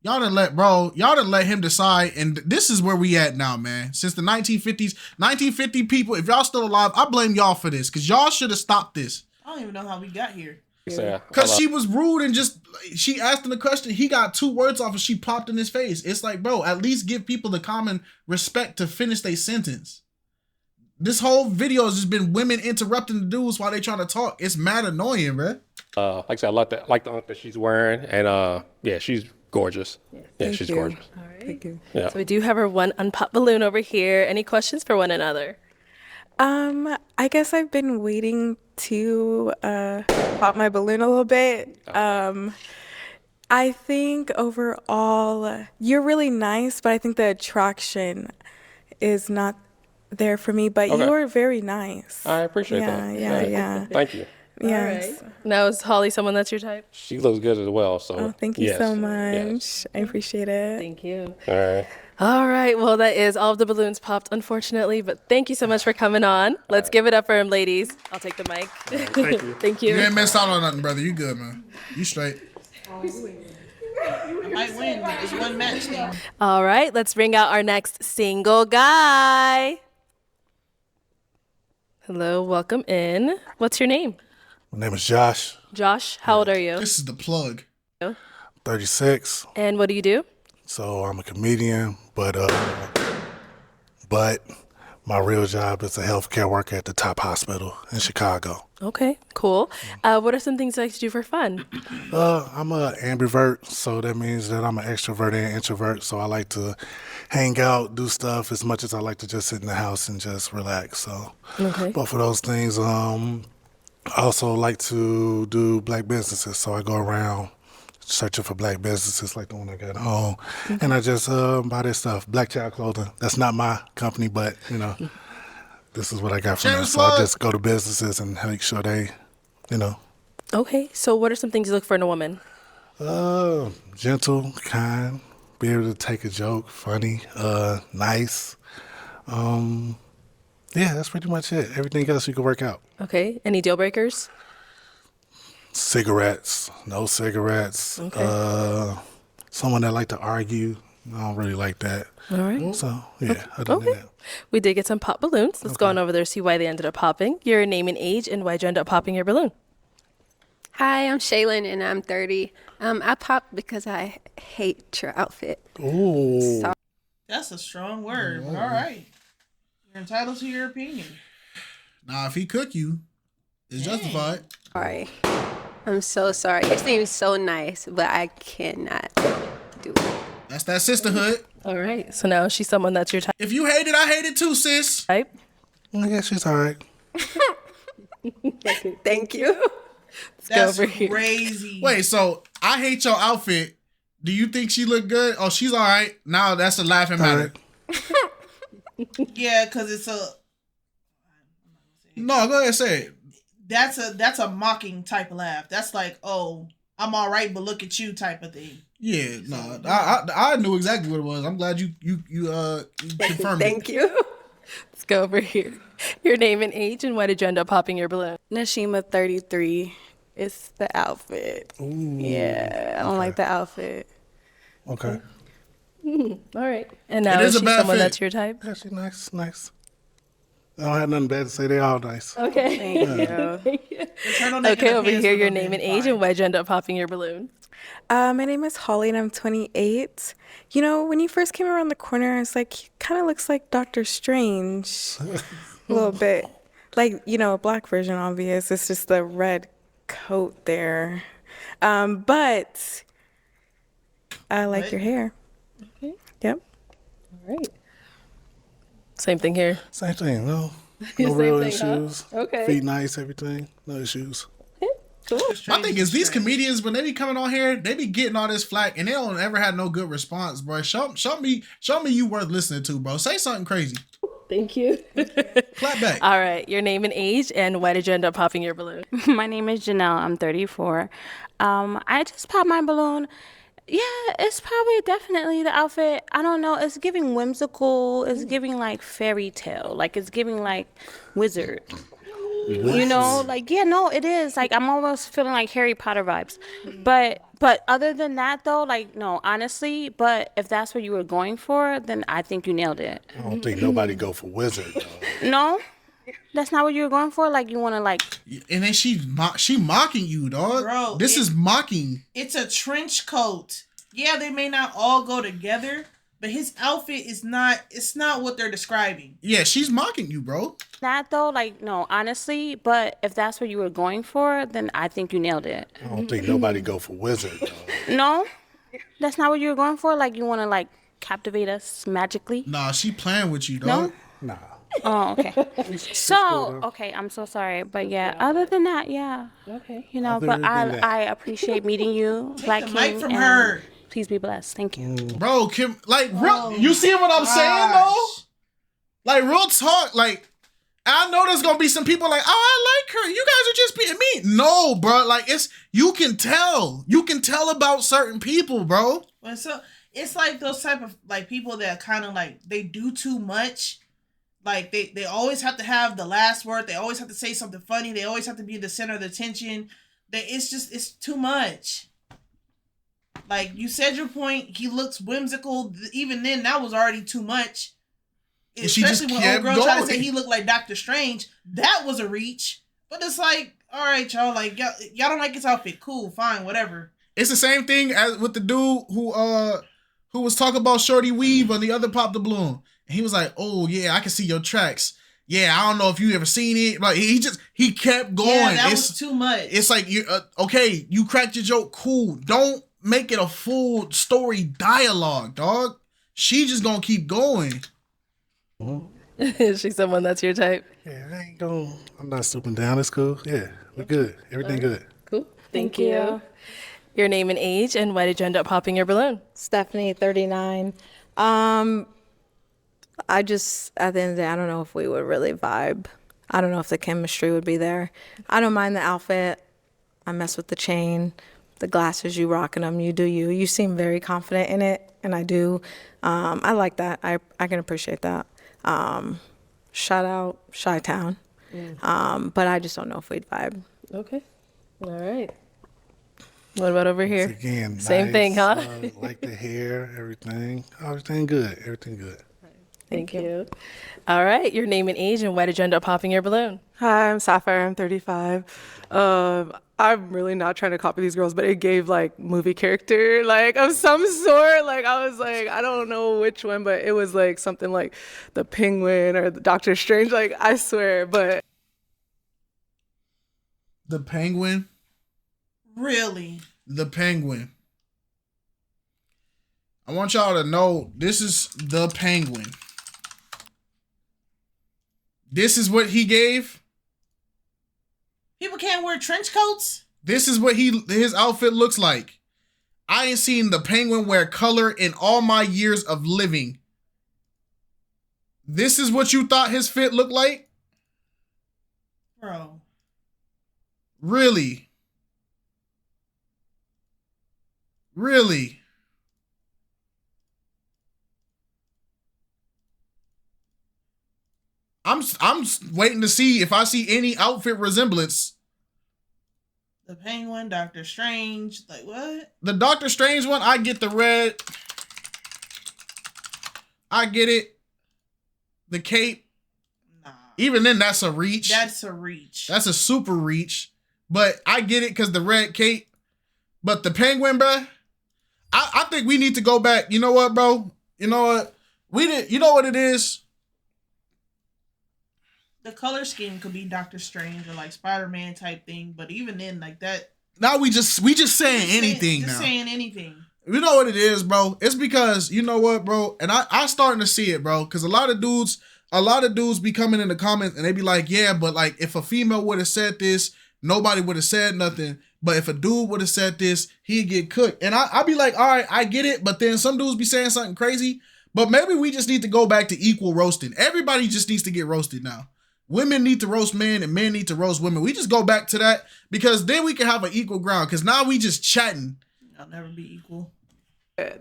Y'all didn't let him decide, and this is where we at now, man. Since the 1950s, 1950 people, if y'all still alive, I blame y'all for this, because y'all should have stopped this. I don't even know how we got here. Because she was rude and she asked him the question, he got 2 words off and she popped in his face. It's like, bro, at least give people the common respect to finish their sentence. This whole video has just been women interrupting the dudes while they trying to talk. It's mad annoying, bro. Like I said, I like the outfit that she's wearing, and yeah, she's gorgeous. Yeah, she's gorgeous. All right. Thank you. Yeah. So we do have our one unpopped balloon over here. Any questions for one another? I guess I've been waiting to pop my balloon a little bit. I think overall you're really nice, but I think the attraction is not there for me. But Okay. you're very nice. I appreciate that. Yeah. Thank you. Yes. All right. Now, is Holly someone that's your type? She looks good as well. So. Oh, thank you yes, so yes. much. I appreciate it. Thank you. All right. All right. Well, that is all of the balloons popped, unfortunately. But thank you so much for coming on. Let's give it up for him, ladies. I'll take the mic. Thank you. Thank you. You ain't missed out on nothing, brother. You good, man. You straight. I might win. It's one match thing. All right. Let's bring out our next single guy. Hello. Welcome in. What's your name? My name is Josh. Josh. How old are you? This is the plug. 36. And what do you do? So I'm a comedian, but my real job is a healthcare worker at the top hospital in Chicago. Okay, cool. What are some things you like to do for fun? I'm an ambivert, so that means that I'm an extrovert and introvert. So I like to hang out, do stuff as much as I like to just sit in the house and just relax. So both of those things. I also like to do black businesses, so I go around searching for black businesses like the one I got home. And I just buy their stuff. Black Child Clothing. That's not my company, but, you know, this is what I got from them. So I just go to businesses and make sure they, you know. Okay, so what are some things you look for in a woman? Gentle, kind, be able to take a joke, funny, nice. Yeah, that's pretty much it. Everything else you can work out. Okay, any deal breakers? Cigarettes, no cigarettes. Okay. Someone that like to argue. I don't really like that. All right. So, yeah, other than that. We did get some pop balloons. Let's go on over there, see why they ended up popping. Your name and age, and why'd you end up popping your balloon? Hi, I'm Shaylin, and I'm 30. I popped because I hate your outfit. Ooh. So- That's a strong word. All right. You're entitled to your opinion. Nah, if he cook you, it's justified. Sorry. I'm so sorry. Your seems so nice, but I cannot do it. That's that sisterhood. All right. So now she's someone that's your type. If you hate it, I hate it too, sis. Type. I guess she's all right. Thank you. That's crazy. Wait, so I hate your outfit. Do you think she look good? Oh, she's all right. Now that's a laughing matter. Yeah, because it's a. No, go ahead, say it. That's a mocking type of laugh. That's like, oh, I'm all right, but look at you type of thing. Yeah, no, I knew exactly what it was. I'm glad you confirmed it. Thank you. Let's go over here. Your name and age, and why did you end up popping your balloon? Nashima, 33. It's the outfit. Ooh, yeah, I don't like the outfit. Okay. All right. And now It is is a she bad someone fit. that's your type? Yeah, she's nice. I don't have nothing bad to say. They all nice. Okay. Thank you. Okay, over here, your name and age, and why'd you end up popping your balloon? My name is Holly, and I'm 28. You know, when you first came around the corner, I was like, he kind of looks like Doctor Strange. A little bit. Like, you know, a black version, obvious. It's just the red coat there. But I like your hair. Okay. Yep. All right. Same thing here. Same thing. No Same real thing, huh? issues. Okay. Feet nice, everything. No issues. Cool. My thing is these comedians when they be coming on here, they be getting all this flack and they don't ever have no good response, bro. Show me you worth listening to, bro. Say something crazy. Thank you. Clap back. All right. Your name and age, and why did you end up popping your balloon? My name is Janelle. I'm 34. I just popped my balloon. Yeah, it's probably definitely the outfit. I don't know. It's giving whimsical. It's giving like fairy tale. Like it's giving like wizard. You know, like yeah, no, it is. Like I'm almost feeling like Harry Potter vibes. But other than that though, like no, honestly, but if that's what you were going for, then I think you nailed it. I don't think nobody go for wizard, though. No? That's not what you were going for? Like you want to like And then she mocking you, dog. Bro, this is mocking. It's a trench coat. Yeah, they may not all go together, but his outfit is not. It's not what they're describing. Yeah, she's mocking you, bro. that though, like no, honestly, but if that's what you were going for, then I think you nailed it. I don't think nobody go for wizard, though. No? That's not what you were going for? Like you want to like captivate us magically? Nah, she playing with you, dog. No? Nah. Oh, okay. So, okay, I'm so sorry. But yeah, other than that, yeah. Okay. You know, Other but than that. I appreciate meeting you, Black the King. mic from and her. Please be blessed. Thank you. Bro, Kim, like, real, you see what I'm saying, though? Like, real talk, like, I know there's gonna be some people like, oh, I like her. You guys are just being mean. No, bro. Like you can tell. You can tell about certain people, bro. Well, so it's like those type of like people that kind of like they do too much. Like they always have to have the last word. They always have to say something funny. They always have to be the center of the attention. It's too much. Like you said your point. He looks whimsical. Even then, that was already too much. Especially when old girl tried to say he looked like Doctor Strange. That was a reach. But it's like, all right, y'all. Like y'all don't like his outfit. Cool, fine, whatever. It's the same thing as with the dude who was talking about Shorty Weave on the other Pop the Bloom. And he was like, oh yeah, I can see your tracks. Yeah, I don't know if you ever seen it. Like he kept going. Yeah, that was too much. It's like you okay, you cracked your joke, cool. Don't make it a full story dialogue, dog. She just gonna keep going. Is she someone that's your type? Yeah, I'm not stooping down. It's cool. Yeah, we're good. Everything good. Cool. Thank you. Your name and age, and why did you end up popping your balloon? Stephanie, 39. I just, at the end of the day, I don't know if we would really vibe. I don't know if the chemistry would be there. I don't mind the outfit. I mess with the chain, the glasses, you rocking them, you do you. You seem very confident in it, and I do. I like that. I can appreciate that. Shout out Chi-Town. But I just don't know if we'd vibe. Okay. All right. What about over here? Again, same nice, thing, huh? Like the hair, everything. Everything good. Everything good. Thank you. All right. Your name and age, and why did you end up popping your balloon? Hi, I'm Sapphire. I'm 35. I'm really not trying to copy these girls, but it gave like movie character like of some sort. Like I was like, I don't know which one, but it was like something like the Penguin or the Doctor Strange. Like I swear, but The Penguin. Really? The Penguin. I want y'all to know this is the Penguin. This is what he gave. People can't wear trench coats? This is what his outfit looks like. I ain't seen the Penguin wear color in all my years of living. This is what you thought his fit looked like? Bro. Really? Really? I'm waiting to see if I see any outfit resemblance. The Penguin, Doctor Strange, like what? The Doctor Strange one, I get the red. I get it. The cape. Nah. Even then, that's a reach. That's a reach. That's a super reach. But I get it because the red cape. But the Penguin, bruh, I think we need to go back. You know what, bro? You know what? You know what it is? The color scheme could be Doctor Strange or like Spider-Man type thing, but even then, like that. Now we just saying anything now. Just saying anything. You know what it is, bro? It's because, you know what, bro? And I starting to see it, bro. Because a lot of dudes be coming in the comments and they be like, yeah, but like if a female would have said this, nobody would have said nothing. But if a dude would have said this, he'd get cooked. And I be like, all right, I get it. But then some dudes be saying something crazy. But maybe we just need to go back to equal roasting. Everybody just needs to get roasted now. Women need to roast men and men need to roast women. We just go back to that because then we can have an equal ground. Because now we just chatting. I'll never be equal.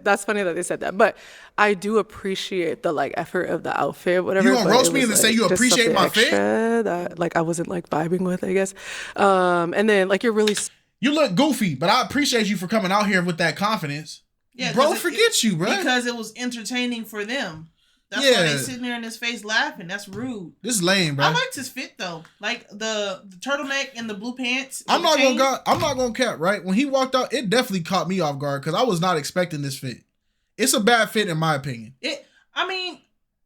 That's funny that they said that, but I do appreciate the like effort of the outfit, whatever. You gonna roast me and then say you appreciate my fit? That like I wasn't like vibing with, I guess. And then like you look goofy, but I appreciate you for coming out here with that confidence. Yeah, bro, forget you, bro. Because it was entertaining for them. That's why they sitting there in his face laughing. That's rude. This is lame, bro. I liked his fit though, like the turtleneck and the blue pants. I'm not gonna cap, right? When he walked out, it definitely caught me off guard because I was not expecting this fit. It's a bad fit in my opinion.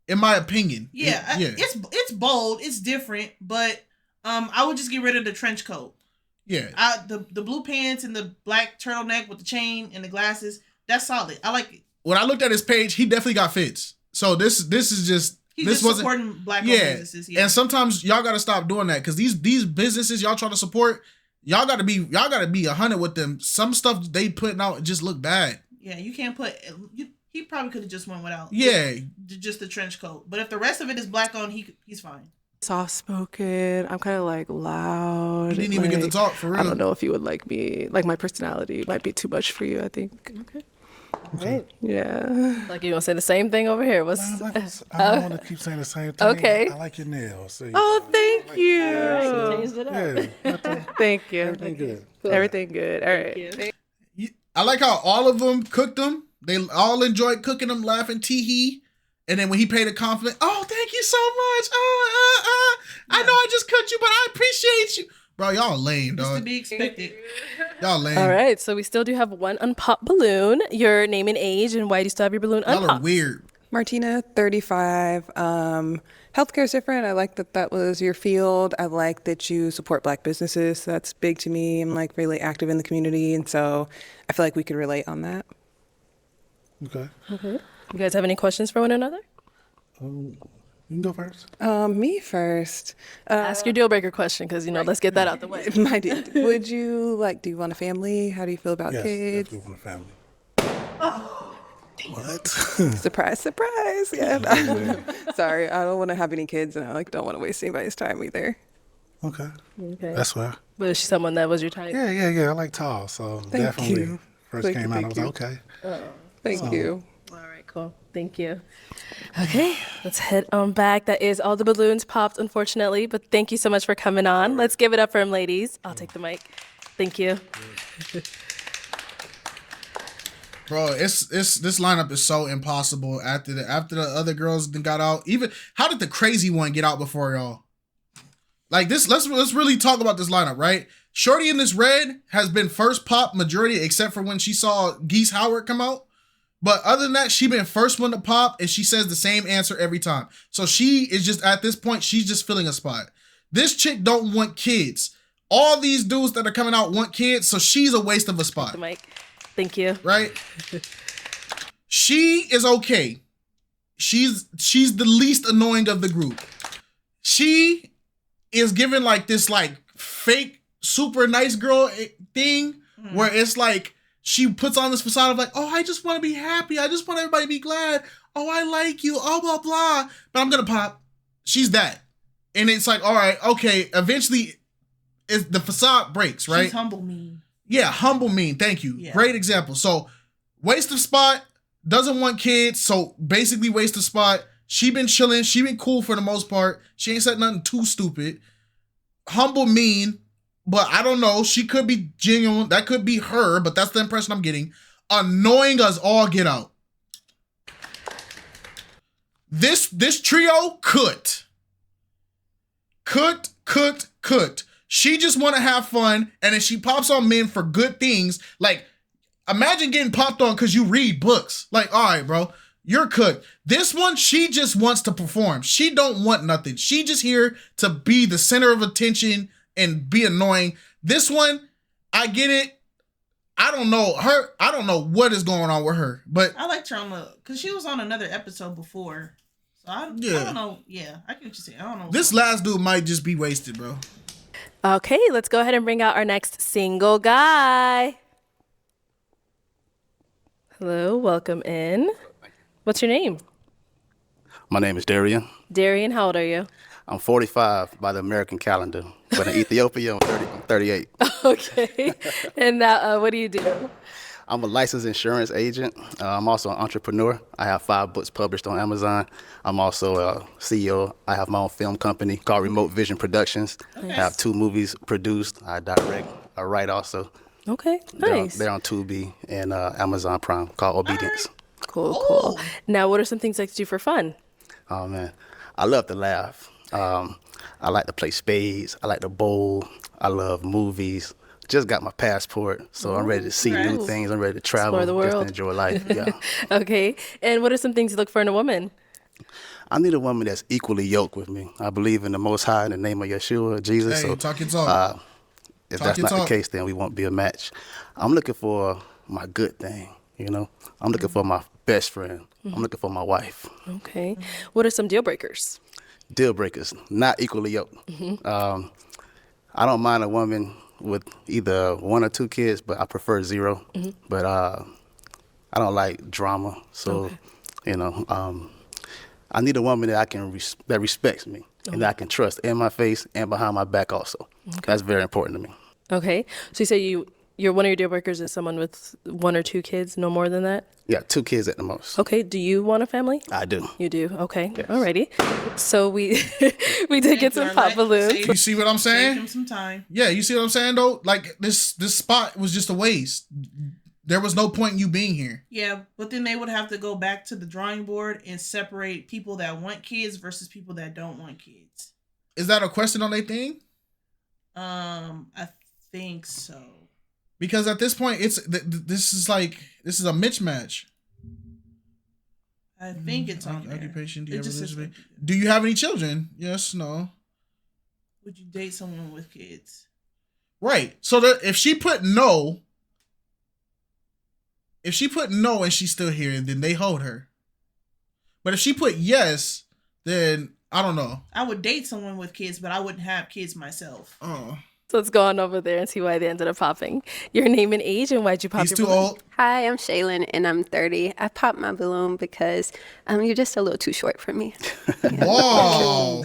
In my opinion, it's bold, it's different, but I would just get rid of the trench coat. Yeah, the blue pants and the black turtleneck with the chain and the glasses. That's solid. I like it. When I looked at his page, he definitely got fits. So this is just He's this just supporting black businesses. Yeah. And sometimes y'all gotta stop doing that because these businesses y'all trying to support, y'all gotta be 100 with them. Some stuff they putting out just look bad. Yeah, you can't put. He probably could have just went without. Yeah, just the trench coat. But if the rest of it is black on, he's fine. Soft spoken. I'm kind of like loud. You didn't even get to talk, for real. I don't know if you would like me. Like my personality might be too much for you, I think. Okay. Right. Yeah. Like you gonna say the same thing over here? What's? I don't want to keep saying the same thing. Okay. I like your nails. So Oh, thank you. Changed it up. Yeah. Thank you. Everything good. Everything good. All right. I like how all of them cooked them. They all enjoyed cooking them, laughing, tee-hee. And then when he paid a compliment, oh, thank you so much. I know I just cooked you, but I appreciate you. Bro, y'all lame, It's to dog. be expected. Y'all lame. All right, so we still do have one unpopped balloon. Your name and age, and why do you still have your balloon Y'all unpopped? are weird. Martina, 35. Healthcare is different. I like that was your field. I like that you support Black businesses. That's big to me. I'm like really active in the community, and so I feel like we could relate on that. Okay. Okay. You guys have any questions for one another? You can go first. Me first. Ask your deal breaker question, because let's get that out the way. My deal. Would you do you want a family? How do you feel about Yes, kids? definitely want a family. What? Surprise, surprise. Yeah. Sorry, I don't want to have any kids, and I don't want to waste anybody's time either. Okay. Okay. That's fair. But is she someone that was your type? Yeah. I like tall, so Thank definitely. you. First Thank came you, out, I thank was you. like, okay. Thank you. All right, cool. Thank you. Okay, let's head on back. That is all the balloons popped, unfortunately, but thank you so much for coming on. Let's give it up for him, ladies. I'll take the mic. Thank you. Bro, it's this lineup is so impossible after the other girls got out. Even how did the crazy one get out before y'all? Like this, let's really talk about this lineup, right? Shorty in this red has been first pop majority, except for when she saw Geese Howard come out. But other than that, she been first one to pop, and she says the same answer every time. So she is just, at this point, she's just filling a spot. This chick don't want kids. All these dudes that are coming out want kids, so she's a waste of a spot. The mic. Thank you. Right? She is okay. She's the least annoying of the group. She is given like this like fake super nice girl thing where it's like she puts on this facade of like, oh, I just want to be happy. I just want everybody to be glad. Oh, I like you. Oh, blah, blah. But I'm going to pop. She's that. And it's like, all right, okay. Eventually, the facade breaks, right? She's humble mean. Yeah, humble mean. Thank you. Yeah. Great example. So, waste of spot, doesn't want kids. So, basically, waste of spot. She been chilling. She been cool for the most part. She ain't said nothing too stupid. Humble mean. But I don't know. She could be genuine. That could be her, but that's the impression I'm getting. Annoying us all get out. This trio could. She just want to have fun, and then she pops on men for good things. Like, imagine getting popped on because you read books. Like, all right, bro, you're cooked. This one, she just wants to perform. She don't want nothing. She just here to be the center of attention and be annoying. This one, I get it. I don't know her. I don't know what is going on with her, but I liked her on because she was on another episode before. So I don't know. Yeah, I get what you're saying. I don't know. this last dude might just be wasted, bro. Okay, let's go ahead and bring out our next single guy. Hello, welcome in. What's your name? My name is Darrien. Darrien, how old are you? I'm 45 by the American calendar, but in Ethiopia, I'm 38. Okay. And now, what do you do? I'm a licensed insurance agent. I'm also an entrepreneur. I have 5 books published on Amazon. I'm also a CEO. I have my own film company called Remote Vision Productions. Nice. I have 2 movies produced. I direct, I write also. Okay, nice. They're on Tubi and Amazon Prime called Obedience. Cool. Now, what are some things you like to do for fun? Oh, man. I love to laugh. I like to play spades. I like to bowl. I love movies. Just got my passport, so I'm ready to see new things. I'm ready to travel, Explore the world. just to enjoy life. Yeah. Okay. And what are some things you look for in a woman? I need a woman that's equally yoked with me. I believe in the Most High in the name of Yeshua, Jesus. Hey, so, talk your talk. If Talk that's your not talk. the case, then we won't be a match. I'm looking for my good thing, I'm looking for my best friend. I'm looking for my wife. Okay. What are some deal breakers? Deal breakers, not equally yoked. I don't mind a woman with either 1 or 2 kids, but I prefer 0. But I don't like drama, so I need a woman that I can that respects me and that I can trust in my face and behind my back also. That's very important to me. Okay. So you say you're one of your deal breakers is someone with 1 or 2 kids, no more than that? Yeah, 2 kids at the most. Okay. Do you want a family? I do. You do? Okay. Yes. Alrighty. So we we did get some pop balloons. You see what I'm saying? Save him some time. Yeah, you see what I'm saying though? Like this spot was just a waste. There was no point in you being here. Yeah, but then they would have to go back to the drawing board and separate people that want kids versus people that don't want kids. Is that a question on their thing? I think so. Because at this point, this is a mismatch. I think it's on there. Occupation. Do It you, just says, do you have any children? Yes. No. would you date someone with kids? Right. So if she put no. If she put no and she's still here, then they hold her. But if she put yes, then I don't know. I would date someone with kids, but I wouldn't have kids myself. Oh. So let's go on over there and see why they ended up popping. Your name and age and why'd you pop He's your too balloon? old. Hi, I'm Shaylin, and I'm 30. I popped my balloon because you're just a little too short for me. Whoa.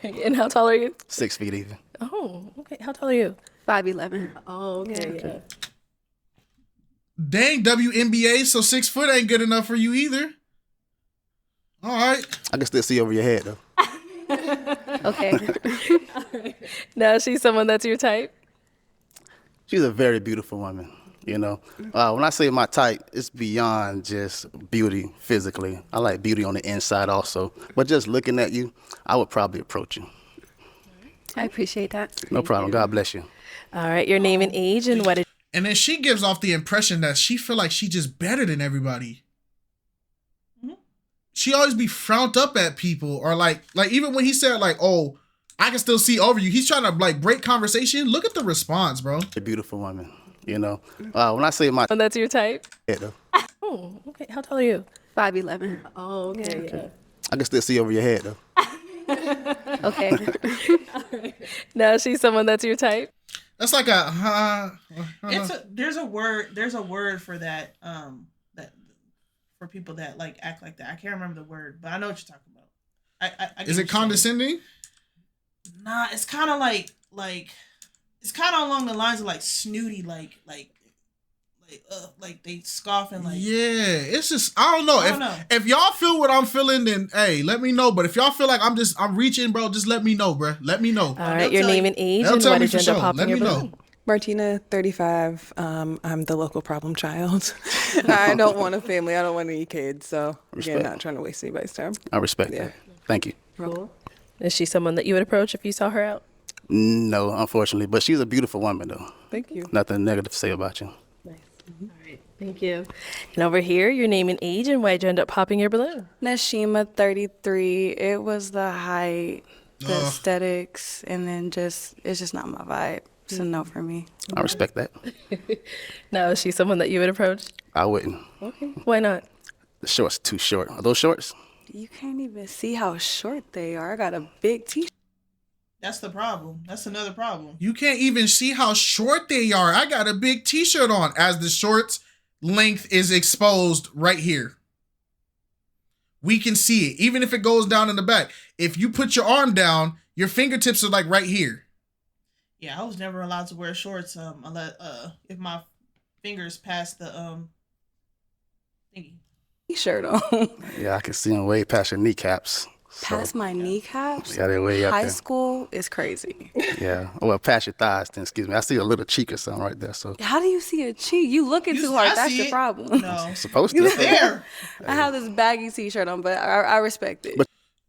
And how tall are you? 6 feet even. Oh, okay. How tall are you? 5'11". Oh, okay. Yeah. Dang, WNBA, so 6 foot ain't good enough for you either. All right. I can still see over your head though. Okay. All right. Now she's someone that's your type? She's a very beautiful woman. You know, when I say my type, it's beyond just beauty physically. I like beauty on the inside also. But just looking at you, I would probably approach you. I appreciate that. No problem. God bless you. All right. Your name and age and what? And then she gives off the impression that she feel like she just better than everybody. She always be frowned up at people, or like even when he said like, "Oh, I can still see over you," he's trying to like break conversation. Look at the response, bro. A beautiful woman. You know, when I say my And that's your type? head though, Oh, okay. How tall are you? 5'11". Oh, okay. Yeah. I can still see over your head though. Okay. All right. Now she's someone that's your type? That's like a There's a word for that that for people that like act like that. I can't remember the word, but I know what you're talking about. I Is it condescending? Nah, it's kind of like it's kind of along the lines of like snooty, like they scoff and like. Yeah, it's just I don't know. If y'all feel what I'm feeling, then hey, let me know. But if y'all feel like I'm reaching, bro, just let me know, bro. Let me know. All right. Your name and age and tell why me did you for end up sure. popping Let your me know. balloon? Martina, 35. I'm the local problem child. I don't want a family. I don't want any kids. So again, not trying to waste anybody's time. I respect that. Thank you. Cool. Is she someone that you would approach if you saw her out? No, unfortunately, but she's a beautiful woman though. Thank you. Nothing negative to say about you. Nice. All right. Thank you. And over here, your name and age and why'd you end up popping your balloon? Nashima, 33. It was the height, the aesthetics, and then it's just not my vibe. It's a no for me. I respect that. Now, is she someone that you would approach? I wouldn't. Okay. Why not? The shorts too short. Are those shorts? You can't even see how short they are. I got a big t-shirt. That's the problem. That's another problem. You can't even see how short they are. I got a big t-shirt on as the shorts length is exposed right here. We can see it, even if it goes down in the back. If you put your arm down, your fingertips are like right here. Yeah, I was never allowed to wear shorts unless if my fingers past the thingy. T-shirt on. Yeah, I can see them way past your kneecaps. Past my kneecaps? Yeah, they're way up High there. school is crazy. Yeah, well, past your thighs, then, excuse me. I see a little cheek or something right there, so. How do you see a cheek? You looking too hard. That's the problem. No. Supposed to. It's there. I have this baggy t-shirt on, but I respect it.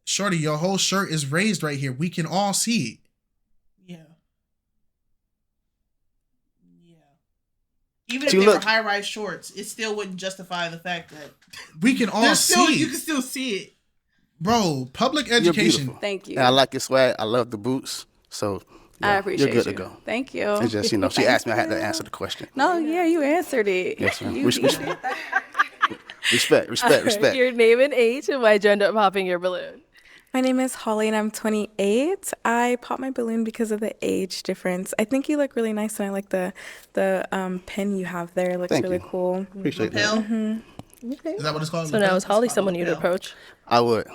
Shorty, your whole shirt is raised right here. We can all see it. Even if they were high-rise shorts, it still wouldn't justify the fact that we can all see it. You can still see it. Bro, public You're education. beautiful. Thank you. And I like your swag. I love the boots. So I appreciate you're good you. to go. Thank you. It's just, she asked me, I had to answer the question. No, yeah, you answered it. Yes, ma'am. You Respect. Your name and age and why'd you end up popping your balloon? My name is Holly and I'm 28. I popped my balloon because of the age difference. I think you look really nice and I like the pin you have there. It looks Thank really you. cool. Appreciate that. Okay. Is that what it's called? So now is Holly someone you'd approach? I would.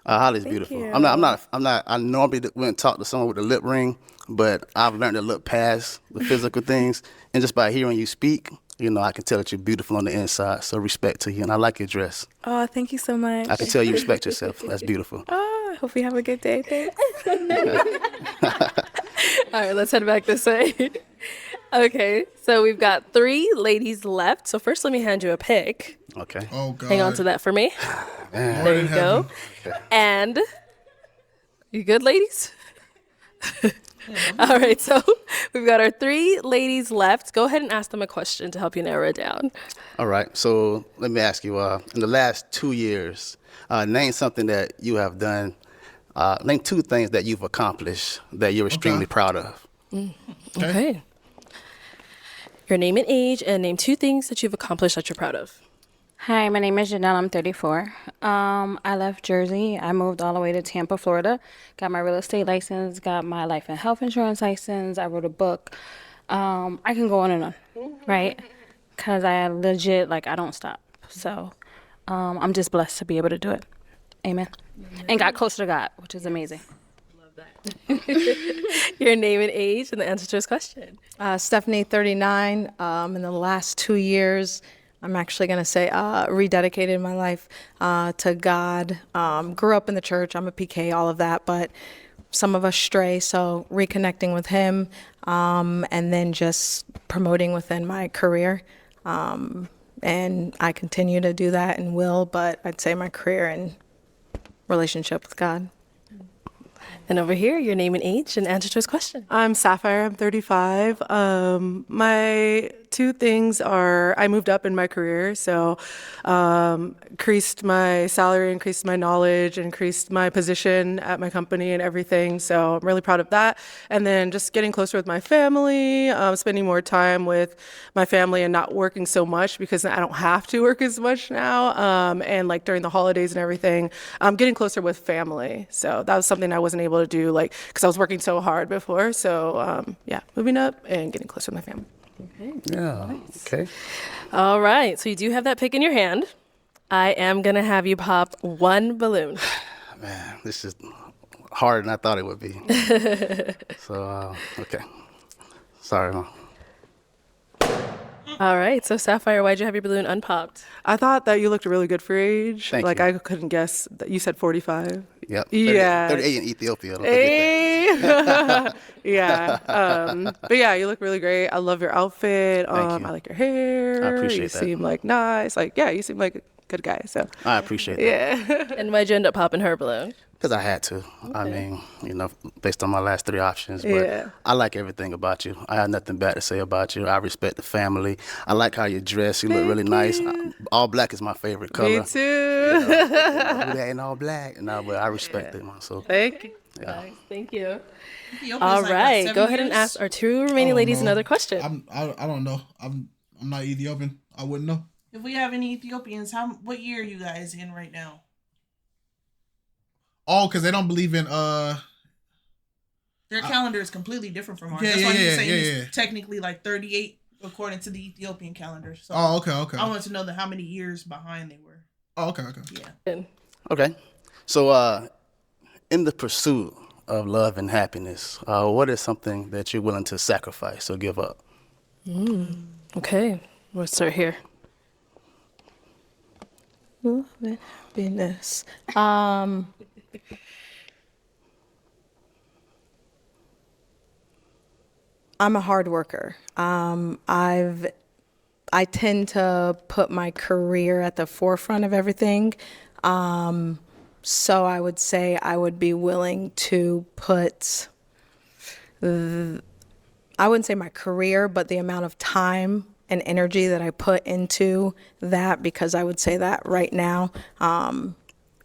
Holly's beautiful. you. I'm not. I normally wouldn't talk to someone with a lip ring, but I've learned to look past the physical things, and just by hearing you speak, you know, I can tell that you're beautiful on the inside. So respect to you, and I like your dress. Oh, thank you so much. I can tell you respect yourself. That's beautiful. Oh, I hope you have a good day. Thanks. All right, let's head back this way. Okay, so we've got 3 ladies left. So first, let me hand you a pick. Okay. Oh God. Hang on to that for me. Man. There you go. Okay. And you good, ladies? All right, so we've got our 3 ladies left. Go ahead and ask them a question to help you narrow it down. All right. So let me ask you. In the last 2 years, name something that you have done. Name 2 things that you've accomplished that you're extremely proud of. Okay. Your name and age, and name 2 things that you've accomplished that you're proud of. Hi, my name is Janelle. I'm 34. I left Jersey. I moved all the way to Tampa, Florida. Got my real estate license, got my life and health insurance license. I wrote a book. I can go on and on, right? Because I legit, I don't stop. So I'm just blessed to be able to do it. Amen. And got closer to God, which is amazing. Your name and age, and the answer to his question. Stephanie, 39. In the last 2 years, I'm actually going to say rededicated my life to God. Grew up in the church. I'm a PK, all of that, but some of us stray, so reconnecting with him, and then just promoting within my career. And I continue to do that and will, but I'd say my career and relationship with God. And over here, your name and age, and answer to his question. I'm Sapphire. I'm 35. My 2 things are I moved up in my career, so increased my salary, increased my knowledge, increased my position at my company and everything. So I'm really proud of that. And then just getting closer with my family, spending more time with my family and not working so much because I don't have to work as much now. And during the holidays and everything, getting closer with family. So that was something I wasn't able to do because I was working so hard before. So moving up and getting closer with my family. Okay. Yeah. Nice. Okay. All right. So you do have that pick in your hand. I am going to have you pop 1 balloon. Man, this is harder than I thought it would be. So, okay. Sorry, Mom. All right. So, Sapphire, why'd you have your balloon unpopped? I thought that you looked really good for your age. Thank you. you. I couldn't guess that you said 45. Yep. 38 in Ethiopia. Don't forget that. Yeah. But yeah, you look really great. I love your outfit. Thank you. I like your hair. I appreciate you that. seem nice. You seem like a good guy. So I appreciate that. Yeah. And why'd you end up popping her balloon? Because I had to. Okay. I mean, based on my last 3 options. But Yeah. I like everything about you. I have nothing bad to say about you. I respect the family. I like how you dress. You look really nice. All black is my favorite color. Me too. You know, who that in all black? No, but I respect it, man. So thank you. Yeah. Nice. Thank you. Ethiopia's All like, right. what, Go 7 ahead and years? ask our 2 remaining ladies another question. I don't know. I'm not Ethiopian. I wouldn't know. If we have any Ethiopians, what year are you guys in right now? Oh, because they don't believe in Their calendar is completely different from ours. Yeah, That's why yeah, he's saying yeah. it's technically 38 according to the Ethiopian calendar. So Oh, okay. I wanted to know how many years behind they were. Oh, okay. Yeah. Okay. So, in the pursuit of love and happiness, what is something that you're willing to sacrifice or give up? Okay. We'll start here. Love and happiness. I'm a hard worker. I tend to put my career at the forefront of everything. So I would say I would be willing to put, I wouldn't say my career, but the amount of time and energy that I put into that, because I would say that right now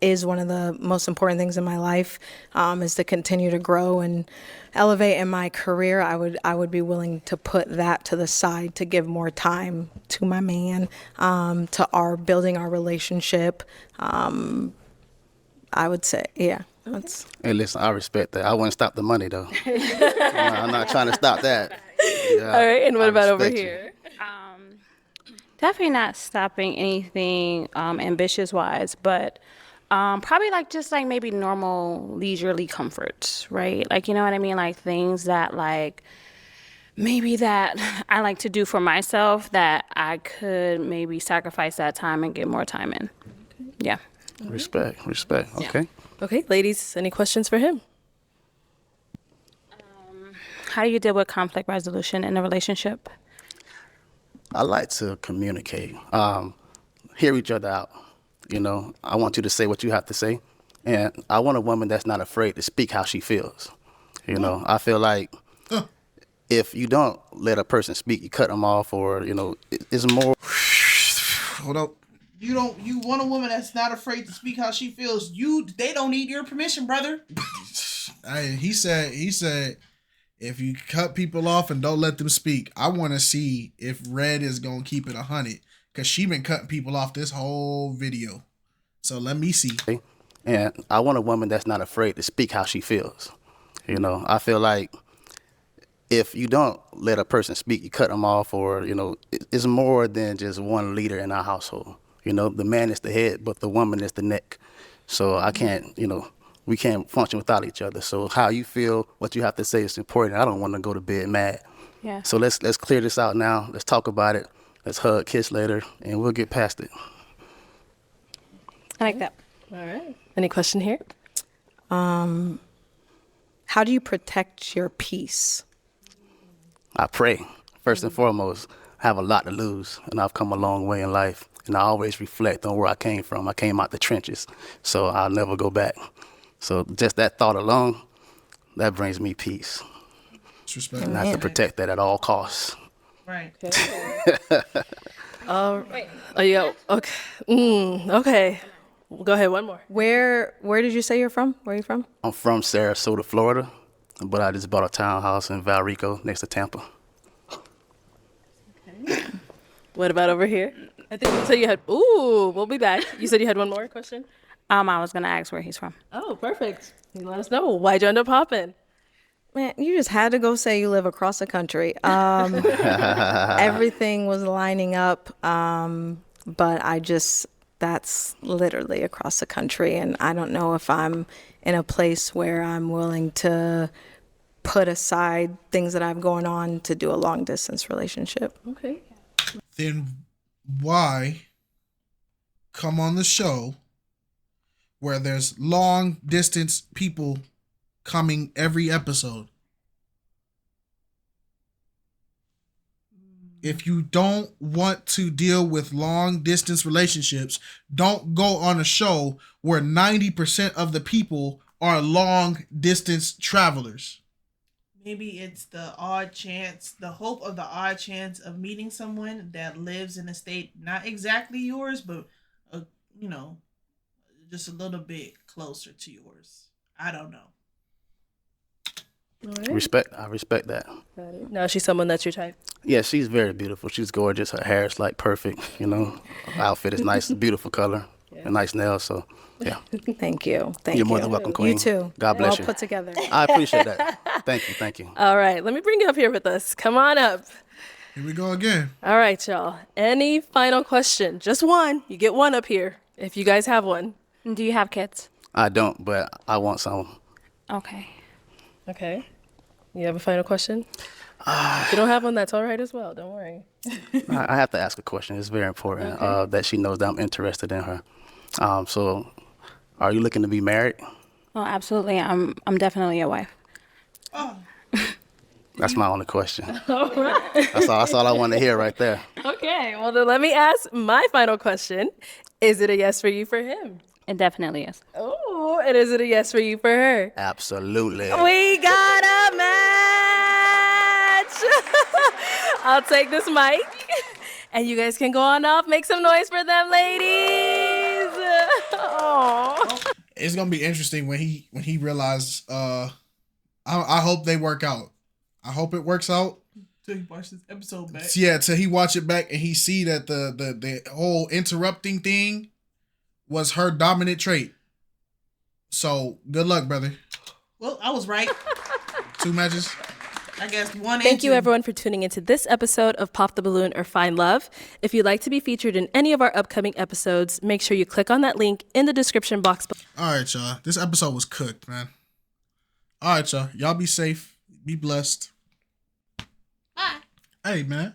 is one of the most important things in my life, is to continue to grow and elevate in my career. I would be willing to put that to the side to give more time to my man, to building our relationship. I would say, yeah. Hey, listen, I respect that. I wouldn't stop the money, though. I'm not trying to stop that. Yeah, All right, and what about over respect you. here? Definitely not stopping anything ambitious-wise, but Probably like just like maybe normal leisurely comforts, right? Like, you know what I mean? Like things that like maybe that I like to do for myself that I could maybe sacrifice that time and get more time in. Yeah. Respect. Okay. Okay, ladies, any questions for him? How do you deal with conflict resolution in a relationship? I like to communicate, hear each other out. You know, I want you to say what you have to say. And I want a woman that's not afraid to speak how she feels. You know, I feel like if you don't let a person speak, you cut them off, or, you know, it's more. Hold up. You want a woman that's not afraid to speak how she feels. They don't need your permission, brother. He said, if you cut people off and don't let them speak, I want to see if Red is going to keep it 100. Because she been cutting people off this whole video. So let me see. And I want a woman that's not afraid to speak how she feels. You know, I feel like if you don't let a person speak, you cut them off, or, you know, it's more than just one leader in our household. You know, the man is the head, but the woman is the neck. So I can't, you know, we can't function without each other. So how you feel, what you have to say is important. I don't want to go to bed mad. Yeah. So let's clear this out now. Let's talk about it. Let's hug, kiss later, and we'll get past it. I like that. All right. Any question here? How do you protect your peace? I pray. First and foremost, I have a lot to lose, and I've come a long way in life. And I always reflect on where I came from. I came out the trenches, so I'll never go back. So just that thought alone, that brings me peace. Respect. And I have to protect that at all costs. Right. Oh, you go. Okay. Okay. Go ahead. One more. Where did you say you're from? Where are you from? I'm from Sarasota, Florida, but I just bought a townhouse in Valrico next to Tampa. What about over here? I think you said you had. Ooh, we'll be back. You said you had one more question? I was gonna ask where he's from. Oh, perfect. You let us know. Why'd you end up hopping? Man, you just had to go say you live across the country. Everything was lining up, but that's literally across the country. And I don't know if I'm in a place where I'm willing to put aside things that I have going on to do a long distance relationship. Okay. Then why come on the show where there's long distance people coming every episode? If you don't want to deal with long distance relationships, don't go on a show where 90% of the people are long distance travelers. Maybe it's the hope of the odd chance of meeting someone that lives in a state not exactly yours, but you know, just a little bit closer to yours. I don't know. Right. I respect that. Now she's someone that's your type. Yeah, she's very beautiful. She's gorgeous. Her hair is like perfect, you know. Her outfit is nice, beautiful color, and nice nails. So, yeah. Thank you. You're more than welcome, Queen. You too. God bless Well you. put together. I appreciate that. Thank you. All right, let me bring you up here with us. Come on up. Here we go again. All right, y'all. Any final question? Just one. You get one up here if you guys have one. Do you have kids? I don't, but I want some. Okay. Okay. You have a final question? If you don't have one, that's all right as well. Don't worry. I have to ask a question. It's very important that she knows that I'm interested in her. So, are you looking to be married? Oh, absolutely. I'm definitely a wife. Oh. That's my only question. All right. That's all I want to hear right there. Okay. Well, then let me ask my final question. Is it a yes for you for him? It definitely is. Oh, and is it a yes for you for her? Absolutely. We got a match. I'll take this mic, and you guys can go on off. Make some noise for them, ladies. Aww. It's gonna be interesting when he realizes. I hope they work out. I hope it works out. Till you watch this episode back. Yeah, till he watch it back and he see that the whole interrupting thing was her dominant trait. So good luck, brother. Well, I was right. 2 matches. I guess one. Thank you, everyone, for tuning into this episode of Pop the Balloon or Find Love. If you'd like to be featured in any of our upcoming episodes, make sure you click on that link in the description box. All right, y'all. This episode was cooked, man. All right, y'all. Y'all be safe. Be blessed. Bye. Hey, man.